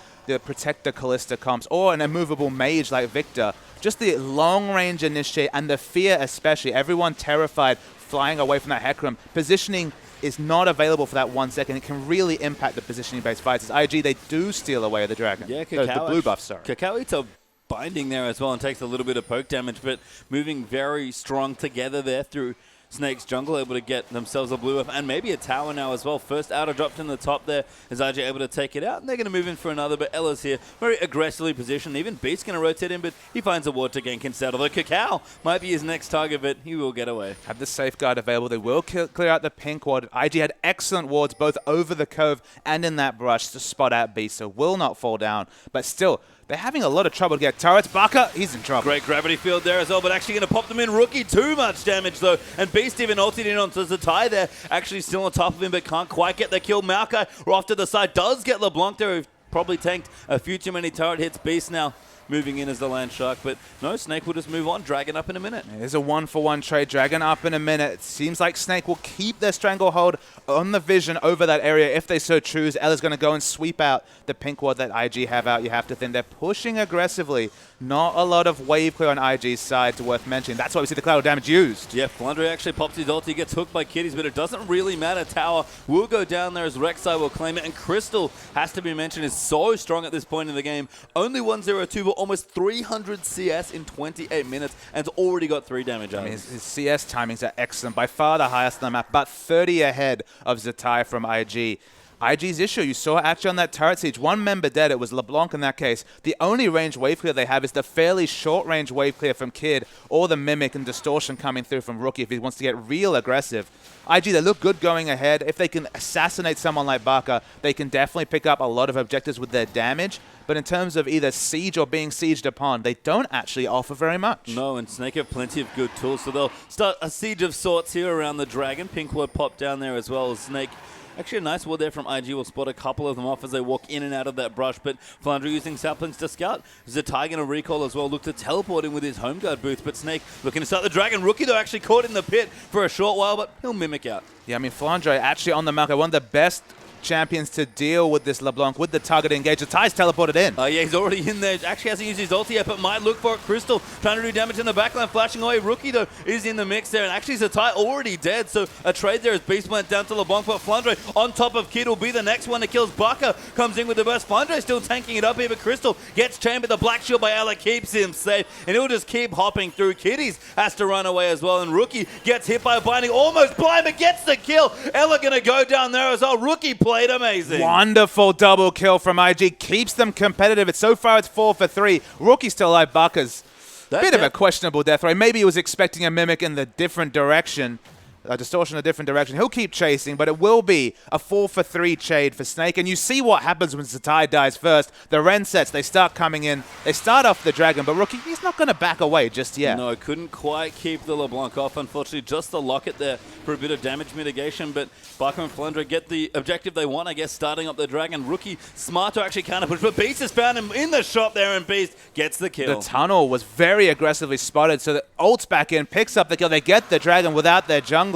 Protector Callista comps, or an immovable mage like Victor. Just the long-range initiate and the fear especially. Everyone terrified flying away from that Hecarim. Positioning is not available for that 1 second. It can really impact the positioning-based fights. As IG, they do steal away the Dragon. Yeah, Cacao, the blue buff, sorry. Cacao eats a binding there as well and takes a little bit of poke damage, but moving very strong together there through Snake's jungle, able to get themselves a blue buff and maybe a tower now as well. First outer dropped in the top there is IG able to take it out, and they're going to move in for another, but Ella's here very aggressively positioned. Even Beast's going to rotate in, but he finds a ward to gank instead. Although Cacao might be his next target, but he will get away. Have the safeguard available. They will clear out the pink ward. IG had excellent wards both over the cove and in that brush to spot out Beast, so will not fall down, but still they're having a lot of trouble to get turrets. Barker, he's in trouble. Great gravity field there as well, but actually going to pop them in. Rookie, too much damage though. And Beast even ulted in onto Zatai there. Actually still on top of him, but can't quite get the kill. Maokai off to the side, does get LeBlanc there, who probably tanked a few too many turret hits. Beast now moving in as the land shark, but no, Snake will just move on. Dragon up in a minute. It is a 1-for-1 trade. Dragon up in a minute. It seems like Snake will keep their stranglehold on the vision over that area if they so choose. Ella's going to go and sweep out the pink ward that IG have out. You have to think they're pushing aggressively. Not a lot of wave clear on IG's side to worth mentioning. That's why we see the collateral damage used. Yeah, Flandre actually pops his ulti, gets hooked by Kitties, but it doesn't really matter. Tower will go down there as Rek'Sai will claim it, and Crystal, has to be mentioned, is so strong at this point in the game. Only 102, but almost 300 CS in 28 minutes, and it's already got 3 damage out. His CS timings are excellent, by far the highest on the map, but 30 ahead of Zatai from IG. IG's issue, you saw actually on that turret siege, 1 member dead, it was LeBlanc in that case. The only range wave clear they have is the fairly short range wave clear from Kid, or the Mimic and Distortion coming through from Rookie if he wants to get real aggressive. IG, they look good going ahead. If they can assassinate someone like Baka, they can definitely pick up a lot of objectives with their damage. But in terms of either siege or being sieged upon, they don't actually offer very much. No, and Snake have plenty of good tools, so they'll start a siege of sorts here around the Dragon. Pink ward pop down there as well as Snake. Actually, a nice ward there from IG will spot a couple of them off as they walk in and out of that brush, but Flandre using saplings to scout. Zatai going to recall as well, look to teleport in with his home guard boots, but Snake looking to start the Dragon. Rookie, though, actually caught in the pit for a short while, but he'll mimic out. Yeah, I mean, Flandre actually on the market, one of the best champions to deal with this LeBlanc with the target engage. Zatai's teleported in. Yeah, he's already in there. Actually hasn't used his ulti yet, but might look for it. Crystal trying to do damage in the backline, flashing away. Rookie, though, is in the mix there, and actually Zatai already dead, so a trade there as Beast went down to LeBlanc, but Flandre on top of Kid will be the next one that kills. Baka comes in with the burst. Flandre still tanking it up here, but Crystal gets chambered. The black shield by Ella keeps him safe, and he'll just keep hopping through. Kitties has to run away as well, and Rookie gets hit by a binding, almost blind, but gets the kill. Ella gonna go down there as well. Rookie played amazing. Wonderful double kill from IG. Keeps them competitive. So far, it's 4 for 3. Rookie still alive. Baka's bit of a questionable death ray. Maybe he was expecting a Mimic in the different direction. A Distortion in a different direction. He'll keep chasing, but it will be a 4 for 3 trade for Snake. And you see what happens when Zatai dies first. The Ren sets, they start coming in. They start off the Dragon, but Rookie, he's not going to back away just yet. No, couldn't quite keep the LeBlanc off, unfortunately. Just the locket there for a bit of damage mitigation, but Baka and Flandre get the objective they want, I guess, starting up the Dragon. Rookie, smart to actually counter push, but Beast has found him in the shop there, and Beast gets the kill. The tunnel was very aggressively spotted, so the ult's back in, picks up the kill. They get the Dragon without their jungler.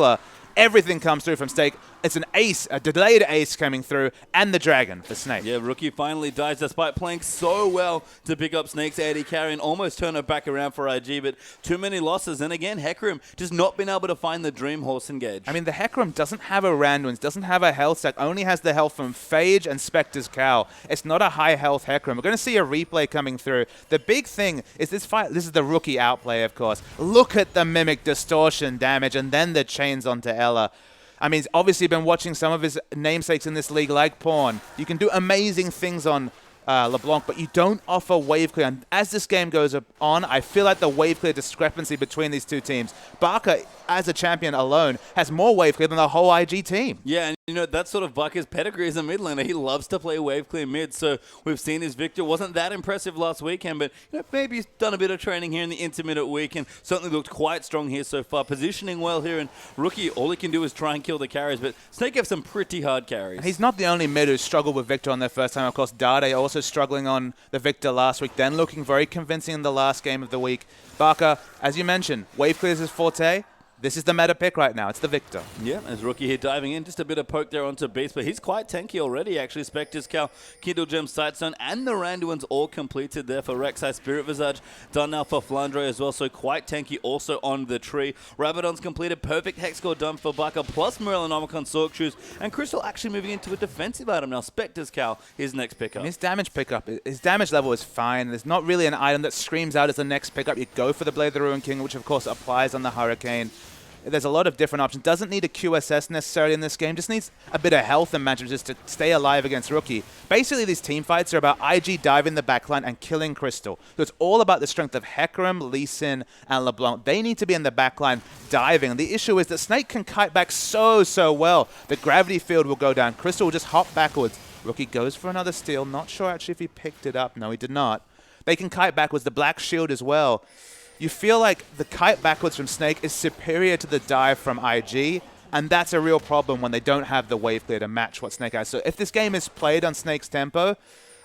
Everything comes through from Snake. It's an ace, a delayed ace coming through, and the Dragon for Snake. Yeah, Rookie finally dies despite playing so well to pick up Snake's AD carry and almost turn it back around for IG, but too many losses. And again, Hecarim just not been able to find the Dream Horse engage. I mean, the Hecarim doesn't have a Randuin's, doesn't have a health stack, only has the health from Phage and Spectre's Cowl. It's not a high health Hecarim. We're going to see a replay coming through. The big thing is this fight, this is the Rookie outplay, of course. Look at the Mimic Distortion damage and then the chains onto Ella. I mean, he's obviously been watching some of his namesakes in this league, like Pawn. You can do amazing things on LeBlanc, but you don't offer wave clear. And as this game goes on, I feel like the wave clear discrepancy between these two teams. Baka, as a champion alone, has more wave clear than the whole IG team. Yeah, and you know, that's sort of Baka's pedigree as a mid laner. He loves to play wave clear mid, so we've seen his Victor wasn't that impressive last weekend, but you know, maybe he's done a bit of training here in the intermittent week and certainly looked quite strong here so far. Positioning well here, and Rookie, all he can do is try and kill the carries, but Snake have some pretty hard carries. He's not the only mid who struggled with Victor on their first time. Of course, Dade also struggling on the Victor last week, then looking very convincing in the last game of the week. Baka, as you mentioned, wave clear is his forte. This is the meta pick right now. It's the Victor. Yeah, as Rookie here diving in. Just a bit of poke there onto Beast, but he's quite tanky already, actually. Spectre's Cowl, Kindle Gem, Sightstone, and the Randuin's all completed there for Rek'Sai. Spirit Visage done now for Flandre as well, so quite tanky also on the tree. Rabadon's completed. Perfect Hex score done for Baka, plus Merlinomicon Sork Shoes, and Crystal actually moving into a defensive item now. Spectre's Cowl, his next pickup. His damage pickup, his damage level is fine. There's not really an item that screams out as the next pickup. You go for the Blade of the Ruined King, which of course applies on the Hurricane. There's a lot of different options. Doesn't need a QSS necessarily in this game. Just needs a bit of health and magic just to stay alive against Rookie. Basically, these team fights are about IG diving the backline and killing Crystal. So it's all about the strength of Hecarim, Lee Sin, and LeBlanc. They need to be in the backline diving. And the issue is that Snake can kite back so well. The gravity field will go down. Crystal will just hop backwards. Rookie goes for another steal. Not sure actually if he picked it up. No, he did not. They can kite backwards. The black shield as well. You feel like the kite backwards from Snake is superior to the dive from IG, and that's a real problem when they don't have the wave clear to match what Snake has. So if this game is played on Snake's tempo,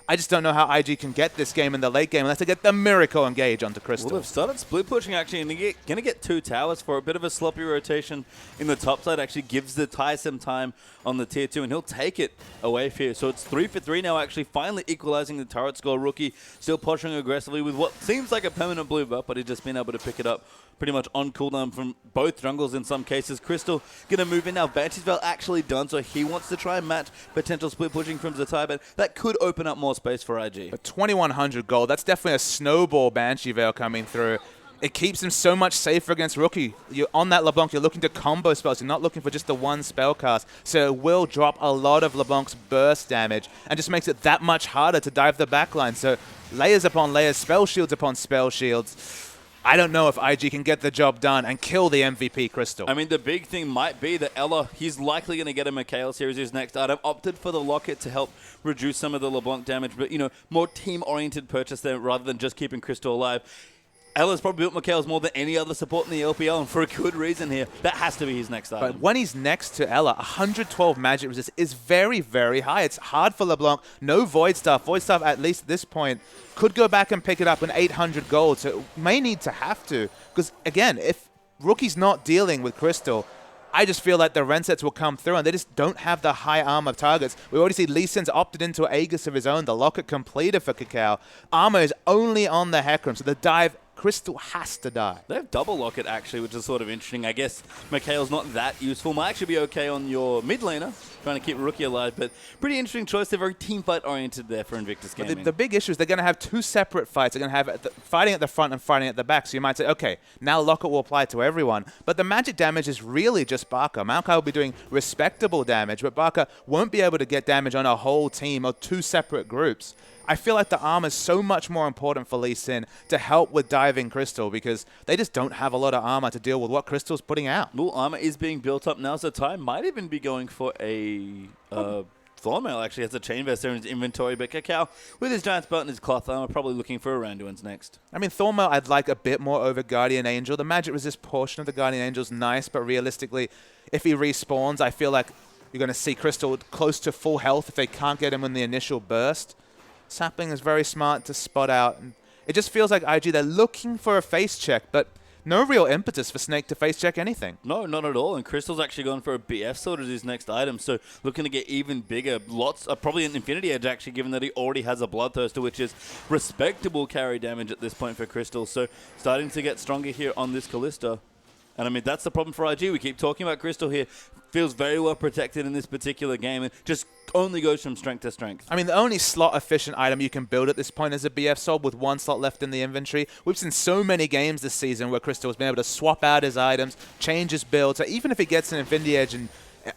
I just don't know how IG can get this game in the late game unless they get the miracle engage onto Crystal. Well, they've started split pushing actually, and they're going to get 2 towers for a bit of a sloppy rotation in the top side. Actually gives the Ty some time on the tier 2, and he'll take it away for you. So it's 3 for 3 now, actually finally equalizing the turret score. Rookie still pushing aggressively with what seems like a permanent blue buff, but he's just been able to pick it up pretty much on cooldown from both jungles in some cases. Crystal going to move in now. Banshee's Veil actually done, so he wants to try and match potential split pushing from Zatai, but that could open up more space for IG. But 2,100 gold, that's definitely a snowball Banshee Veil coming through. It keeps him so much safer against Rookie. You're on that LeBlanc, you're looking to combo spells. You're not looking for just the one spell cast. So it will drop a lot of LeBlanc's burst damage and just makes it that much harder to dive the backline. So layers upon layers, spell shields upon spell shields. I don't know if IG can get the job done and kill the MVP Crystal. I mean, the big thing might be that Ella, he's likely going to get a Mikhail series his next item. Opted for the Locket to help reduce some of the LeBlanc damage, but, you know, more team-oriented purchase there rather than just keeping Crystal alive. Ella's probably built Mikhail's more than any other support in the LPL, and for a good reason here. That has to be his next item. But when he's next to Ella, 112 magic resist is very, very high. It's hard for LeBlanc. No Void Staff. Void Staff, at least at this point, could go back and pick it up in 800 gold, so it may need to have to. Because, again, if Rookie's not dealing with Crystal, I just feel like the Rensets will come through, and they just don't have the high armor targets. We already see Lee Sin's opted into an Aegis of his own. The Locket completed for Cacao. Armor is only on the Hecarim, so the dive, Crystal has to die. They have double Locket, actually, which is sort of interesting. I guess Mikhail's not that useful. Might actually be okay on your mid laner, trying to keep Rookie alive, but pretty interesting choice. They're very team fight oriented there for Invictus Gaming. The big issue is they're going to have 2 separate fights. They're going to have fighting at the front and fighting at the back. So you might say, okay, now Locket will apply to everyone. But the magic damage is really just Barca. Maokai will be doing respectable damage, but Barca won't be able to get damage on a whole team or 2 separate groups. I feel like the armor is so much more important for Lee Sin to help with diving Crystal because they just don't have a lot of armor to deal with what Crystal's putting out. Well, armor is being built up now, so Ty might even be going for a Thornmail. Actually has a Chain Vest there in his inventory, but Cacao, with his Giant's Belt and his Cloth Armor, probably looking for a Randuin's next. I mean, Thornmail I'd like a bit more over Guardian Angel. The magic resist portion of the Guardian Angel is nice, but realistically, if he respawns, I feel like you're going to see Crystal close to full health if they can't get him in the initial burst. Sapling is very smart to spot out. And it just feels like IG, they're looking for a face check, but no real impetus for Snake to face check anything. No, not at all. And Crystal's actually gone for a BF sword as his next item, so looking to get even bigger. Lots, probably an Infinity Edge actually, given that he already has a Bloodthirster, which is respectable carry damage at this point for Crystal. So starting to get stronger here on this Kalista. And I mean, that's the problem for IG. We keep talking about Crystal here. Feels very well protected in this particular game and just only goes from strength to strength. I mean, the only slot-efficient item you can build at this point is a BF Sword with 1 slot left in the inventory. We've seen so many games this season where Crystal has been able to swap out his items, change his build. So even if he gets an Infinity Edge and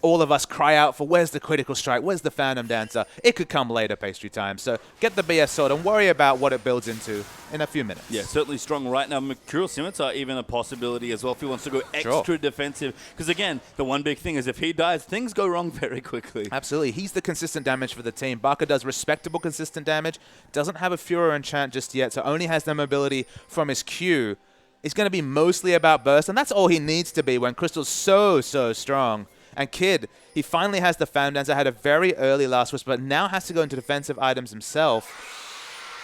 all of us cry out for where's the critical strike, where's the Phantom Dancer, it could come later, Pastry Time. So get the BF Sword and worry about what it builds into in a few minutes. Yeah, certainly strong right now. Mercurial Scimitar even a possibility as well if he wants to go extra defensive. Because again, the one big thing is if he dies, things go wrong very quickly. Absolutely. He's the consistent damage for the team. Barca does respectable consistent damage. Doesn't have a Furor enchant just yet, so only has the mobility from his Q. It's going to be mostly about burst, and that's all he needs to be when Crystal's so strong. And Kid, he finally has the Phantom Dancer, had a very early last whisper, but now has to go into defensive items himself.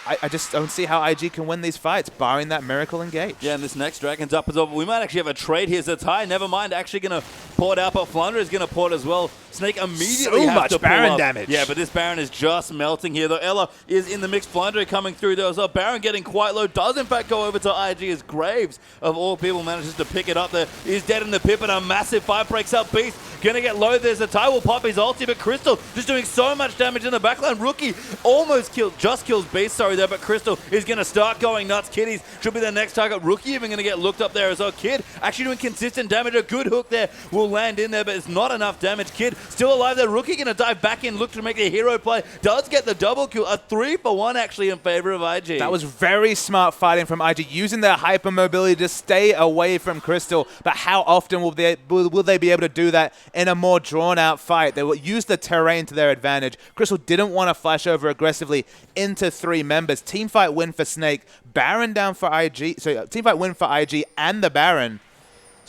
I just don't see how IG can win these fights, barring that Miracle Engage. Yeah, and this next Dragon's up as well. We might actually have a trade here. Zatai, never mind, actually going to port out, but Flounder is going to port as well. Snake immediately has to pull Baron damage. Yeah, but this Baron is just melting here, though. Ella is in the mix. Flounder coming through there as well. Baron getting quite low. Does, in fact, go over to IG as Graves, of all people, manages to pick it up there. He's dead in the pit, but a massive fight breaks up. Beast going to get low. There's Zatai will pop his ulti, but Crystal just doing so much damage in the backline. Rookie almost just kills Beast, sorry there, but Crystal is going to start going nuts. Kiddies should be the next target. Rookie even going to get looked up there as well. Kid actually doing consistent damage. A good hook there will land in there, but it's not enough damage. Kid still alive there. Rookie going to dive back in, look to make the hero play. Does get the double kill. A 3-for-1 actually in favor of IG. That was very smart fighting from IG, using their hyper mobility to stay away from Crystal. But how often will they be able to do that in a more drawn out fight? They will use the terrain to their advantage. Crystal didn't want to flash over aggressively into 3 members. Teamfight win for Snake, Baron down for IG. So teamfight win for IG and the Baron.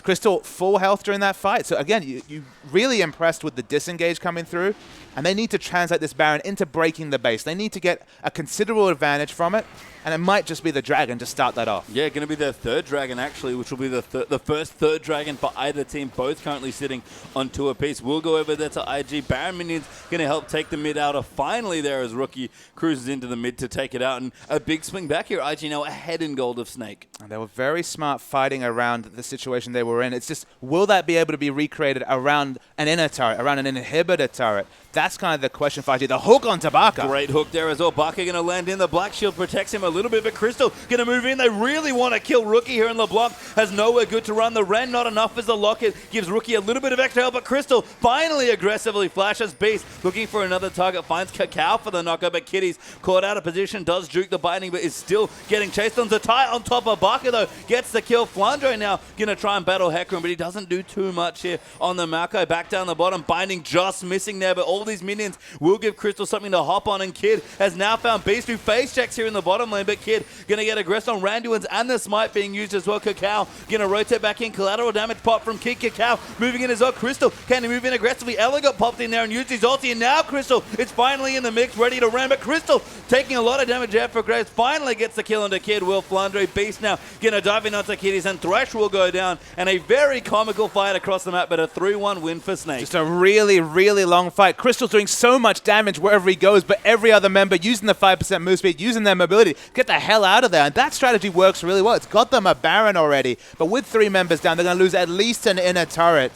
Crystal full health during that fight. So again, you really impressed with the disengage coming through. and they need to translate this Baron into breaking the base. They need to get a considerable advantage from it, and it might just be the Dragon to start that off. Yeah, going to be their third Dragon, actually, which will be the first third Dragon for either team, both currently sitting on 2 apiece. We'll go over there to IG. Baron minions going to help take the mid outer finally there as Rookie cruises into the mid to take it out. And a big swing back here. IG now ahead in gold of Snake. And they were very smart fighting around the situation they were in. It's just, will that be able to be recreated around an inner turret, around an inhibitor turret? That's kind of the question for IG. The hook on Tabaka. Great hook there as well. Baka going to land in. The Black Shield protects him a little bit, but Crystal going to move in. They really want to kill Rookie here, and LeBlanc has nowhere good to run. The Ren not enough as the locket gives Rookie a little bit of extra help, but Crystal finally aggressively flashes Beast, looking for another target, finds Cacao for the knockup, but Kitty's caught out of position, does juke the binding, but is still getting chased on Zatai on top of Baka, though. Gets the kill. Flandre now going to try and battle Hecarim, but he doesn't do too much here on the Mako. Back down the bottom, binding just missing there, but all these minions will give Crystal something to hop on, and Kid has now found Beast, who face checks here in the bottom lane, but Kid going to get aggressed on Randuin's, and the smite being used as well. Cacao going to rotate back in. Collateral damage pop from Kid. Cacao moving in as well. Crystal, can he move in aggressively? Ella got popped in there and used his ulti, and now Crystal, it's finally in the mix, ready to ram, but Crystal taking a lot of damage out for Graves, finally gets the kill onto Kid. Will Flandre. Beast now going to dive in onto Kiddies, and Thresh will go down, and a very comical fight across the map, but a 3-1 win for Snake. Just a really, really long fight. Crystal's doing so much damage wherever he goes, but every other member using the 5% move speed, using their mobility, get the hell out of there. And that strategy works really well. It's got them a Baron already, but with 3 members down, they're going to lose at least an inner turret.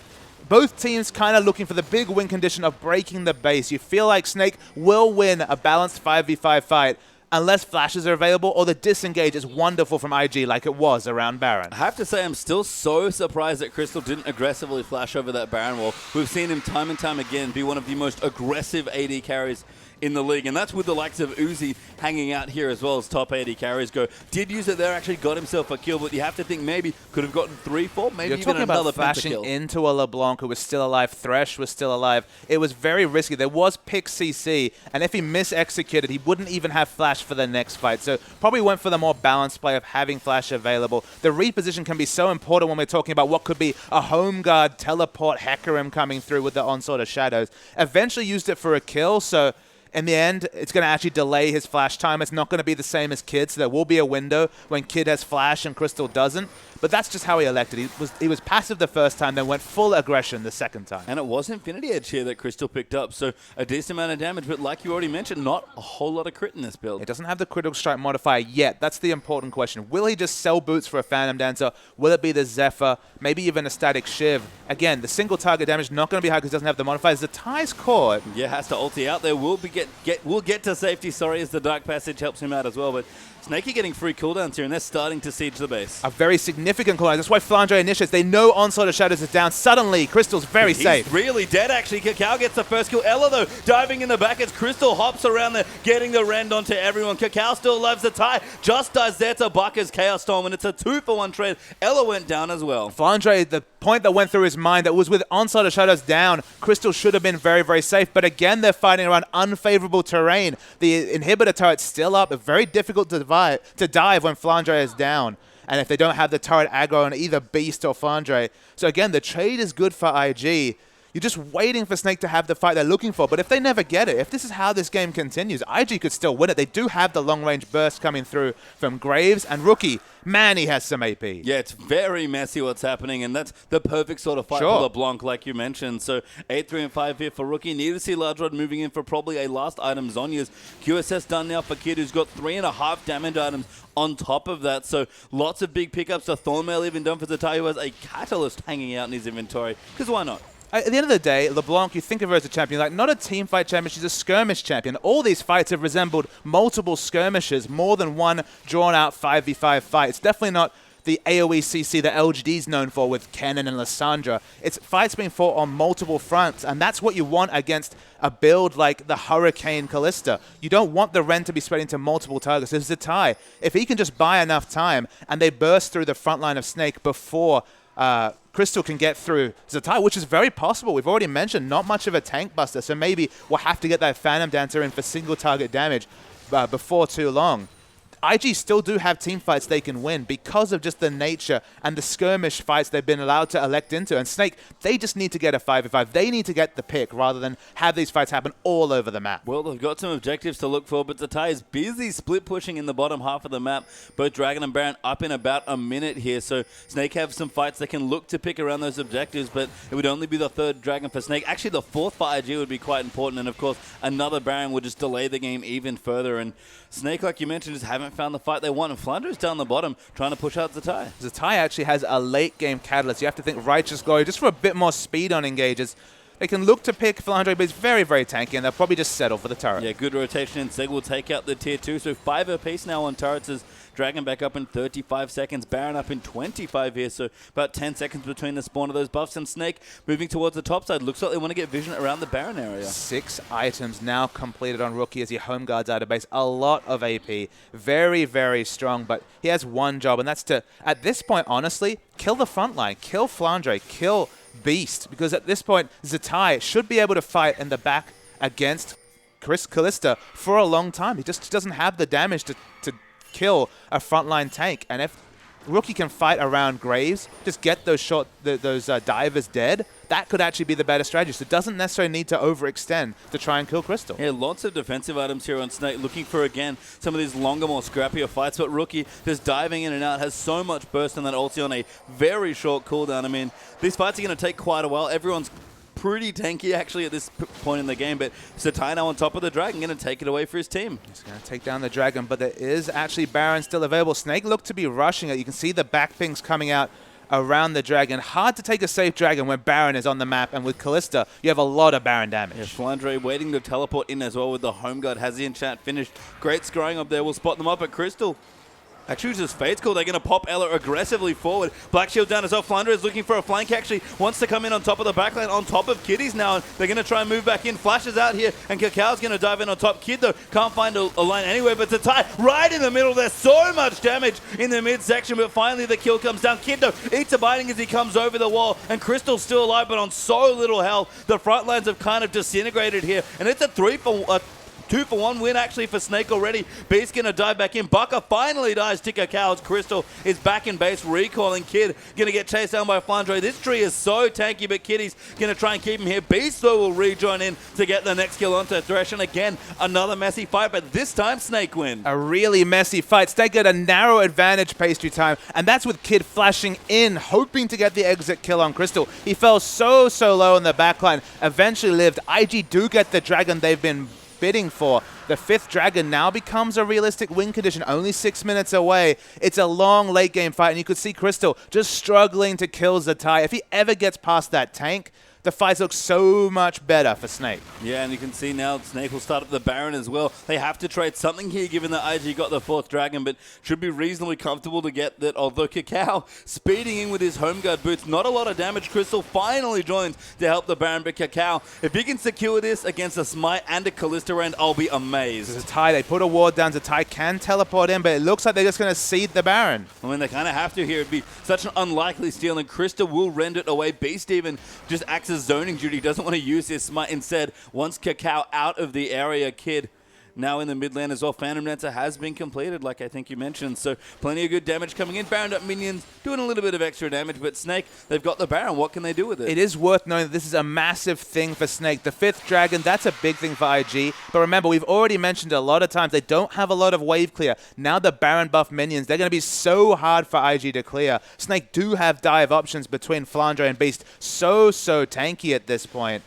Both teams kind of looking for the big win condition of breaking the base. You feel like Snake will win a balanced 5v5 fight unless flashes are available, or the disengage is wonderful from IG like it was around Baron. I have to say, I'm still so surprised that Crystal didn't aggressively flash over that Baron wall. We've seen him time and time again be one of the most aggressive AD carries in the league, and that's with the likes of Uzi hanging out here as well as top AD carries go. Did use it there, actually got himself a kill, but you have to think maybe could have gotten 3-4, maybe You're even talking another about flashing pentakill. into a LeBlanc who was still alive. Thresh was still alive. It was very risky. There was pick CC, and if he mis-executed, he wouldn't even have flash for the next fight. So probably went for the more balanced play of having flash available. The reposition can be so important when we're talking about what could be a home guard teleport Hecarim coming through with the onslaught of shadows. Eventually used it for a kill, so in the end, it's going to actually delay his flash time. It's not going to be the same as Kid, so there will be a window when Kid has flash and Crystal doesn't. But that's just how he elected. He was passive the first time, then went full aggression the second time. And it was Infinity Edge here that Crystal picked up, so a decent amount of damage, but like you already mentioned, not a whole lot of crit in this build. It doesn't have the critical strike modifier yet. That's the important question. Will he just sell boots for a Phantom Dancer? Will it be the Zephyr? Maybe even a static Shiv? Again, the single target damage not going to be high because it doesn't have the modifiers. The tie's caught. Yeah, has to ulti out there. We'll get to safety, sorry, as the Dark Passage helps him out as well, but Snakey getting free cooldowns here, and they're starting to siege the base. A very significant cooldown. That's why Flandre initiates. They know Onslaught of Shadows is down. Suddenly, Crystal's very safe. He's really dead, actually. Cacao gets the first kill. Ella, though, diving in the back as Crystal hops around there, getting the rend onto everyone. Cacao still loves the tie. Just dies there to Baka's Chaos Storm, and it's a 2-for-1 trade. Ella went down as well. Flandre, the point that went through his mind, that was with Onslaught of Shadows down, Crystal should have been very, very safe. But again, they're fighting around unfavorable terrain. The inhibitor turret's still up. Very difficult to dive when Flandre is down. And if they don't have the turret aggro on either Beast or Flandre. So again, the trade is good for IG. You're just waiting for Snake to have the fight they're looking for. But if they never get it, if this is how this game continues, IG could still win it. They do have the long-range burst coming through from Graves and Rookie. Man, he has some AP. Yeah, it's very messy what's happening, and that's the perfect sort of fight for LeBlanc, like you mentioned. So 8-3 and 5 here for Rookie. Need to see Large Rod moving in for probably a last item. Zhonya's QSS done now for Kid, who's got 3.5 damage items on top of that. So lots of big pickups. The Thornmail even done for Zatai, who has a Catalyst hanging out in his inventory. Because why not? At the end of the day, LeBlanc, you think of her as a champion, like not a team fight champion, she's a skirmish champion. All these fights have resembled multiple skirmishes, more than one drawn-out 5v5 fight. It's definitely not the AoE CC that LGD's known for with Kennen and Lissandra. It's fights being fought on multiple fronts, and that's what you want against a build like the Hurricane Callista. You don't want the Ren to be spreading to multiple targets. There's Zatai. If he can just buy enough time and they burst through the front line of Snake before Crystal can get through Zatai, which is very possible. We've already mentioned not much of a tank buster, so maybe we'll have to get that Phantom Dancer in for single target damage before too long. IG still do have team fights they can win because of just the nature and the skirmish fights they've been allowed to elect into. And Snake, they just need to get a 5v5. They need to get the pick rather than have these fights happen all over the map. Well, they've got some objectives to look for, but Zatai is busy split pushing in the bottom half of the map. Both Dragon and Baron up in about a minute here, so Snake have some fights they can look to pick around those objectives, but it would only be the third Dragon for Snake. Actually, the fourth for IG would be quite important, and of course, another Baron would just delay the game even further. And Snake, like you mentioned, just haven't found the fight they want, and Flandre's down the bottom trying to push out Zatai. Zatai actually has a late game catalyst. You have to think Righteous Glory just for a bit more speed on engages. They can look to pick Flandre, but he's very, very tanky, and they'll probably just settle for the turret. Yeah, good rotation, and Seg will take out the tier 2. So 5 apiece now on turrets as Dragon back up in 35 seconds, Baron up in 25 here, so about 10 seconds between the spawn of those buffs, and Snake moving towards the top side. Looks like they want to get vision around the Baron area. 6 items now completed on Rookie as he home guards out of base. A lot of AP. Very, very strong, but he has one job, and that's to, at this point, honestly, kill the front line, kill Flandre, kill Beast, because at this point, Zatai should be able to fight in the back against Kalista for a long time. He just doesn't have the damage to kill a frontline tank, and if Rookie can fight around Graves, just get those those divers dead, that could actually be the better strategy. So it doesn't necessarily need to overextend to try and kill Crystal. Yeah, lots of defensive items here on Snake, looking for, again, some of these longer, more scrappier fights, but Rookie just diving in and out, has so much burst on that ulti on a very short cooldown. I mean, these fights are going to take quite a while. Everyone's pretty tanky, actually, at this point in the game, but Zatai now on top of the Dragon, going to take it away for his team. He's going to take down the Dragon, but there is actually Baron still available. Snake looked to be rushing it. You can see the back pings coming out around the Dragon. Hard to take a safe Dragon when Baron is on the map, and with Kalista, you have a lot of Baron damage. Yeah, Flandre waiting to teleport in as well with the home guard. Has the enchant finished? Great scrying up there. We'll spot them up at Crystal. Actually, just Fate's call. They're going to pop Ella aggressively forward. Black Shield down as well. Flandre is looking for a flank. Actually wants to come in on top of the backline, on top of Kitty's now. And they're going to try and move back in. Flashes out here, and Cacao going to dive in on top. Kid, though, can't find a line anywhere, but Zatai right in the middle. There's so much damage in the midsection, but finally the kill comes down. Kid, though, eats a biting as he comes over the wall, and Crystal's still alive, but on so little health. The front lines have kind of disintegrated here, and it's a 2-for-1 win actually for Snake already. Beast gonna dive back in. Bucker finally dies to Cacao. Crystal is back in base, recalling Kid. Gonna get chased down by Flandre. This tree is so tanky, but Kitty's gonna try and keep him here. Beast though will rejoin in to get the next kill onto Thresh. And again, another messy fight, but this time Snake win. A really messy fight. Snake got a narrow advantage pastry time, and that's with Kid flashing in, hoping to get the exit kill on Crystal. He fell so low in the backline, eventually lived. IG do get the Dragon they've been bidding for. The 5th Dragon now becomes a realistic win condition, only 6 minutes away. It's a long late game fight, and you could see Crystal just struggling to kill Zatai. If he ever gets past that tank, the fights look so much better for Snake. Yeah, and you can see now Snake will start up the Baron as well. They have to trade something here given that IG got the 4th Dragon, but should be reasonably comfortable to get that. Although Cacao speeding in with his home guard boots, not a lot of damage. Crystal finally joins to help the Baron, but Cacao, if he can secure this against a Smite and a Kalista end, I'll be amazed. Zatai, they put a ward down. Zatai can teleport in, but it looks like they're just going to cede the Baron. I mean, they kind of have to here. It'd be such an unlikely steal, and Krista will rend it away. Beast even just acts as zoning duty, doesn't want to use his smite. Instead, wants Cacao out of the area. Kid now in the mid lane as well. Phantom Dancer has been completed, like I think you mentioned, so plenty of good damage coming in. Baron up minions doing a little bit of extra damage, but Snake, they've got the Baron. What can they do with it? It is worth knowing that this is a massive thing for Snake. The 5th Dragon, that's a big thing for IG, but remember, we've already mentioned a lot of times, they don't have a lot of wave clear. Now the Baron buff minions, they're going to be so hard for IG to clear. Snake do have dive options between Flandre and Beast, so tanky at this point.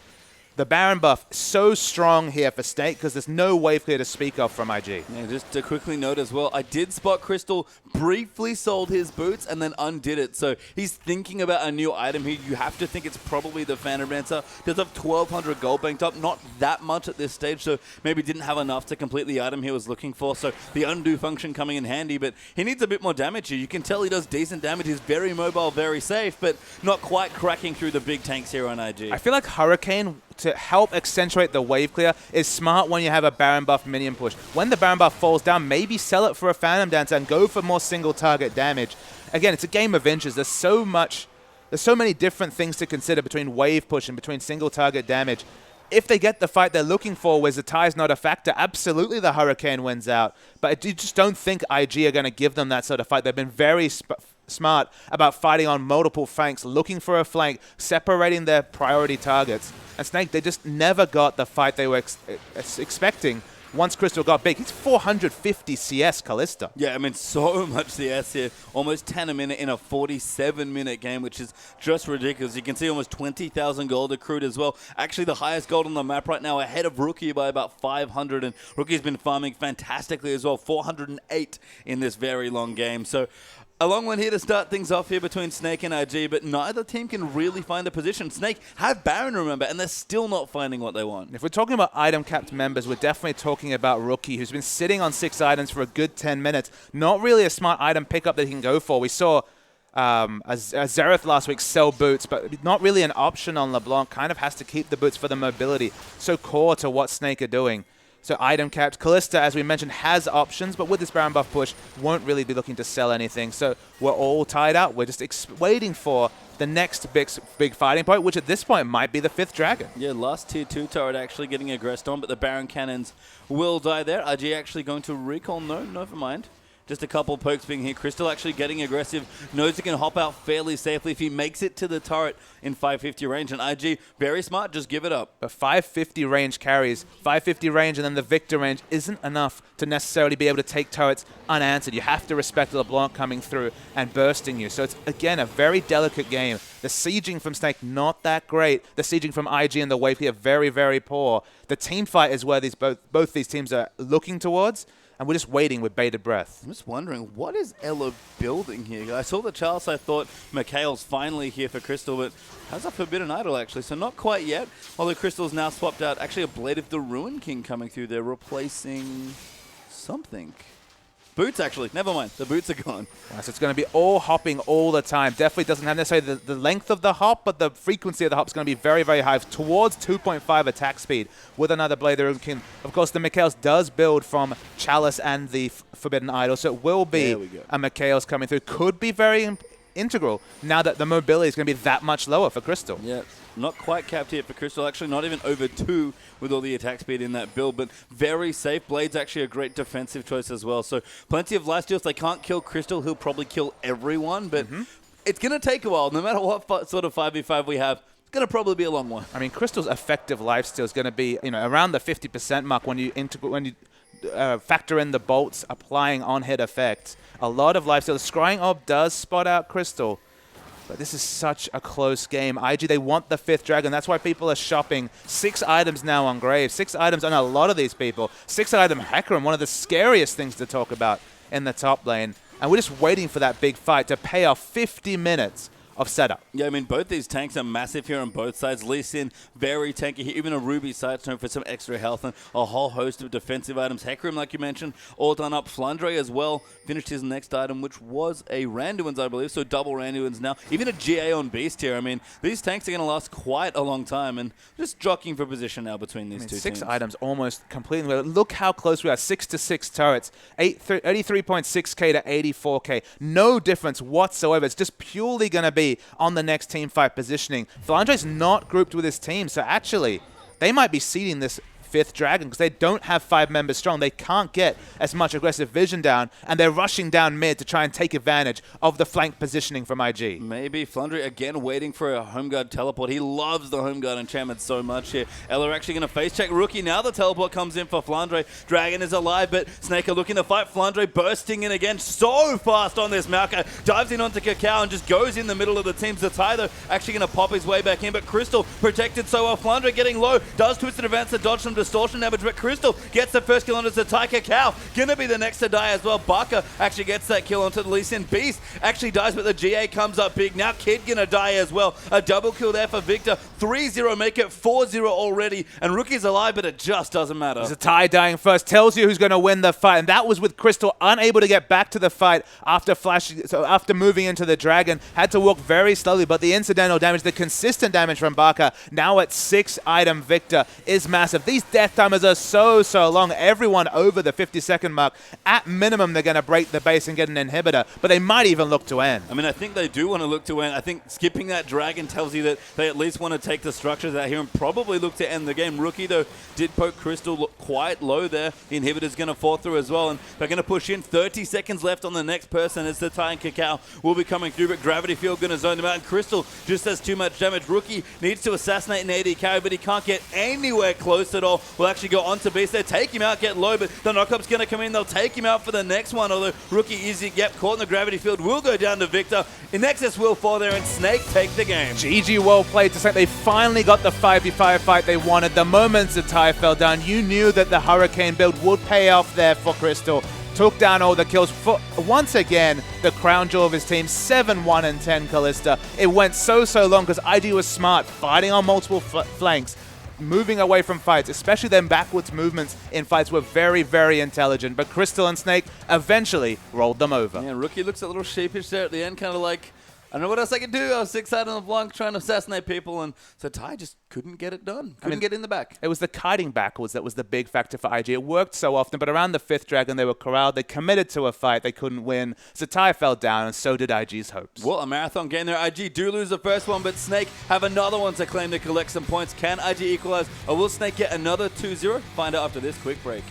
The Baron buff so strong here for Snake because there's no wave clear to speak of from IG. Yeah, just to quickly note as well, I did spot Crystal briefly sold his boots and then undid it. So he's thinking about a new item here. You have to think it's probably the Phantom Dancer. Does have 1,200 gold banked up. Not that much at this stage, so maybe didn't have enough to complete the item he was looking for. So the undo function coming in handy, but he needs a bit more damage here. You can tell he does decent damage. He's very mobile, very safe, but not quite cracking through the big tanks here on IG. I feel like Hurricane, to help accentuate the wave clear, is smart when you have a Baron buff minion push. When the Baron buff falls down, maybe sell it for a Phantom Dancer and go for more single target damage. Again, it's a game of inches. There's so many different things to consider between wave push and between single target damage. if they get the fight they're looking for where Zatai's not a factor, absolutely the Hurricane wins out. But you just don't think IG are going to give them that sort of fight. They've been very smart about fighting on multiple flanks, looking for a flank, separating their priority targets. And Snake, they just never got the fight they were expecting. Once Crystal got big, he's 450 CS Kalista. Yeah, I mean, so much CS here. Almost 10 a minute in a 47-minute game, which is just ridiculous. You can see almost 20,000 gold accrued as well. Actually, the highest gold on the map right now, ahead of Rookie by about 500. And Rookie's been farming fantastically as well, 408 in this very long game. So a long one here to start things off here between Snake and IG, but neither team can really find a position. Snake have Baron, remember, and they're still not finding what they want. If we're talking about item-capped members, we're definitely talking about Rookie, who's been sitting on 6 items for a good 10 minutes. Not really a smart item pickup that he can go for. We saw Xerath last week sell boots, but not really an option on LeBlanc. Kind of has to keep the boots for the mobility. So core to what Snake are doing. So item capped. Kalista, as we mentioned, has options, but with this Baron buff push, won't really be looking to sell anything. So we're all tied up. We're just waiting for the next big fighting point, which at this point might be the 5th Dragon. Yeah, last tier 2 turret actually getting aggressed on, but the Baron cannons will die there. IG actually going to recall. No, never mind. Just a couple pokes being here. Crystal actually getting aggressive. Knows he can hop out fairly safely if he makes it to the turret in 550 range. And IG, very smart, just give it up. But 550 range carries. 550 range and then the Victor range isn't enough to necessarily be able to take turrets unanswered. You have to respect LeBlanc coming through and bursting you. So it's, again, a very delicate game. The sieging from Snake, not that great. The sieging from IG and the wave here, very, very poor. The team fight is where both these teams are looking towards. And we're just waiting with bated breath. I'm just wondering, what is Elo building here? I saw the Charles, I thought Mikhail's finally here for Crystal, but has a Forbidden Idol actually, so not quite yet. Although Crystal's now swapped out actually a Blade of the Ruin King coming through there, replacing something. Boots, actually. Never mind. The boots are gone. So it's going to be all hopping all the time. Definitely doesn't have necessarily the length of the hop, but the frequency of the hop is going to be very, very high, towards 2.5 attack speed with another Blade of the Ruin King. Of course, the Mikhails does build from Chalice and the Forbidden Idol, so it will be a Mikhails coming through. Could be very integral now that the mobility is going to be that much lower for Crystal. Yeah. Not quite capped here for Crystal. Actually, not even over 2 with all the attack speed in that build, but very safe. Blade's actually a great defensive choice as well. So plenty of lifesteals. They can't kill Crystal. He'll probably kill everyone, but it's going to take a while. No matter what sort of 5v5 we have, it's going to probably be a long one. I mean, Crystal's effective lifesteal is going to be around the 50% mark when you factor in the bolts applying on-hit effects. A lot of lifesteal. The Scrying Orb does spot out Crystal. But this is such a close game. IG, they want the 5th Dragon. That's why people are shopping 6 items now on Graves. 6 items on a lot of these people. 6-item Hecarim, one of the scariest things to talk about in the top lane. And we're just waiting for that big fight to pay off 50 minutes of setup. Yeah, I mean, both these tanks are massive here on both sides. Lee Sin, very tanky here. Even a Ruby Sidestone for some extra health and a whole host of defensive items. Hecarim, like you mentioned, all done up. Flandre as well finished his next item, which was a Randuin's, I believe, so double Randuin's now. Even a GA on Beast here. I mean, these tanks are going to last quite a long time, and just jockeying for position now between these two 6 teams. items almost completely. Look how close we are. 6 to 6 turrets. 83.6k to 84k. No difference whatsoever. It's just purely going to be on the next team fight positioning. Flandre's not grouped with his team, so actually they might be seeding this 5th Dragon because they don't have 5 members strong. They can't get as much aggressive vision down, and they're rushing down mid to try and take advantage of the flank positioning from IG. Maybe Flandre again waiting for a Home Guard teleport. He loves the Home Guard enchantment so much here. Ella actually going to face check Rookie. Now the teleport comes in for Flandre. Dragon is alive, but Snake are looking to fight. Flandre bursting in again so fast on this Malka. Dives in onto Cacao and just goes in the middle of the team. Zatai, though, actually going to pop his way back in, but Crystal protected so well. Flandre getting low. Does Twisted Advance to dodge some distortion damage, but Crystal gets the first kill onto Zatai. Cacao gonna be the next to die as well. Barker actually gets that kill onto the Lee Sin. Beast actually dies, but the GA comes up big. Now Kid gonna die as well. A double kill there for Victor. 3-0, make it 4-0 already, and Rookie's alive, but it just doesn't matter. Zatai dying first tells you who's going to win the fight, and that was with Crystal unable to get back to the fight after moving into the Dragon. Had to walk very slowly, but the incidental damage, the consistent damage from Barker, now at 6-item Victor, is massive. These death timers are so long. Everyone over the 50-second mark. At minimum, they're going to break the base and get an inhibitor, but they might even look to end. I mean, I think they do want to look to end. I think skipping that Dragon tells you that they at least want to take the structures out here and probably look to end the game. Rookie, though, did poke Crystal quite low there. The inhibitor's going to fall through as well, and they're going to push in. 30 seconds left on the next person as the Ty and Cacao will be coming through, but Gravity Field going to zone them out, and Crystal just does too much damage. Rookie needs to assassinate an AD carry, but he can't get anywhere close at all. Will actually go onto Beast there, take him out, get low, but the knock-up's going to come in. They'll take him out for the next one, although Rookie is, caught in the Gravity Field, will go down to Victor. In Nexus will fall there, and Snake take the game. GG, well played to say they finally got the 5v5 fight they wanted. The moment the Ty fell down, you knew that the Hurricane build would pay off there for Crystal. Took down all the kills. For, once again, the crown jewel of his team, 7-1 and 10 Kalista. It went so long because ID was smart, fighting on multiple flanks, moving away from fights, especially them backwards movements in fights were very intelligent. But Crystal and Snake eventually rolled them over. Yeah, Rookie looks a little sheepish there at the end, kind of like, I don't know what else I can do. I was 6-side on the flank trying to assassinate people, and so Ty just couldn't get it done. Couldn't get in the back. It was the kiting backwards that was the big factor for IG. It worked so often, but around the 5th Dragon, they were corralled. They committed to a fight. They couldn't win. So Ty fell down, and so did IG's hopes. Well, a marathon game there. IG do lose the first one, but Snake have another one to claim to collect some points. Can IG equalize, or will Snake get another 2-0? Find out after this quick break.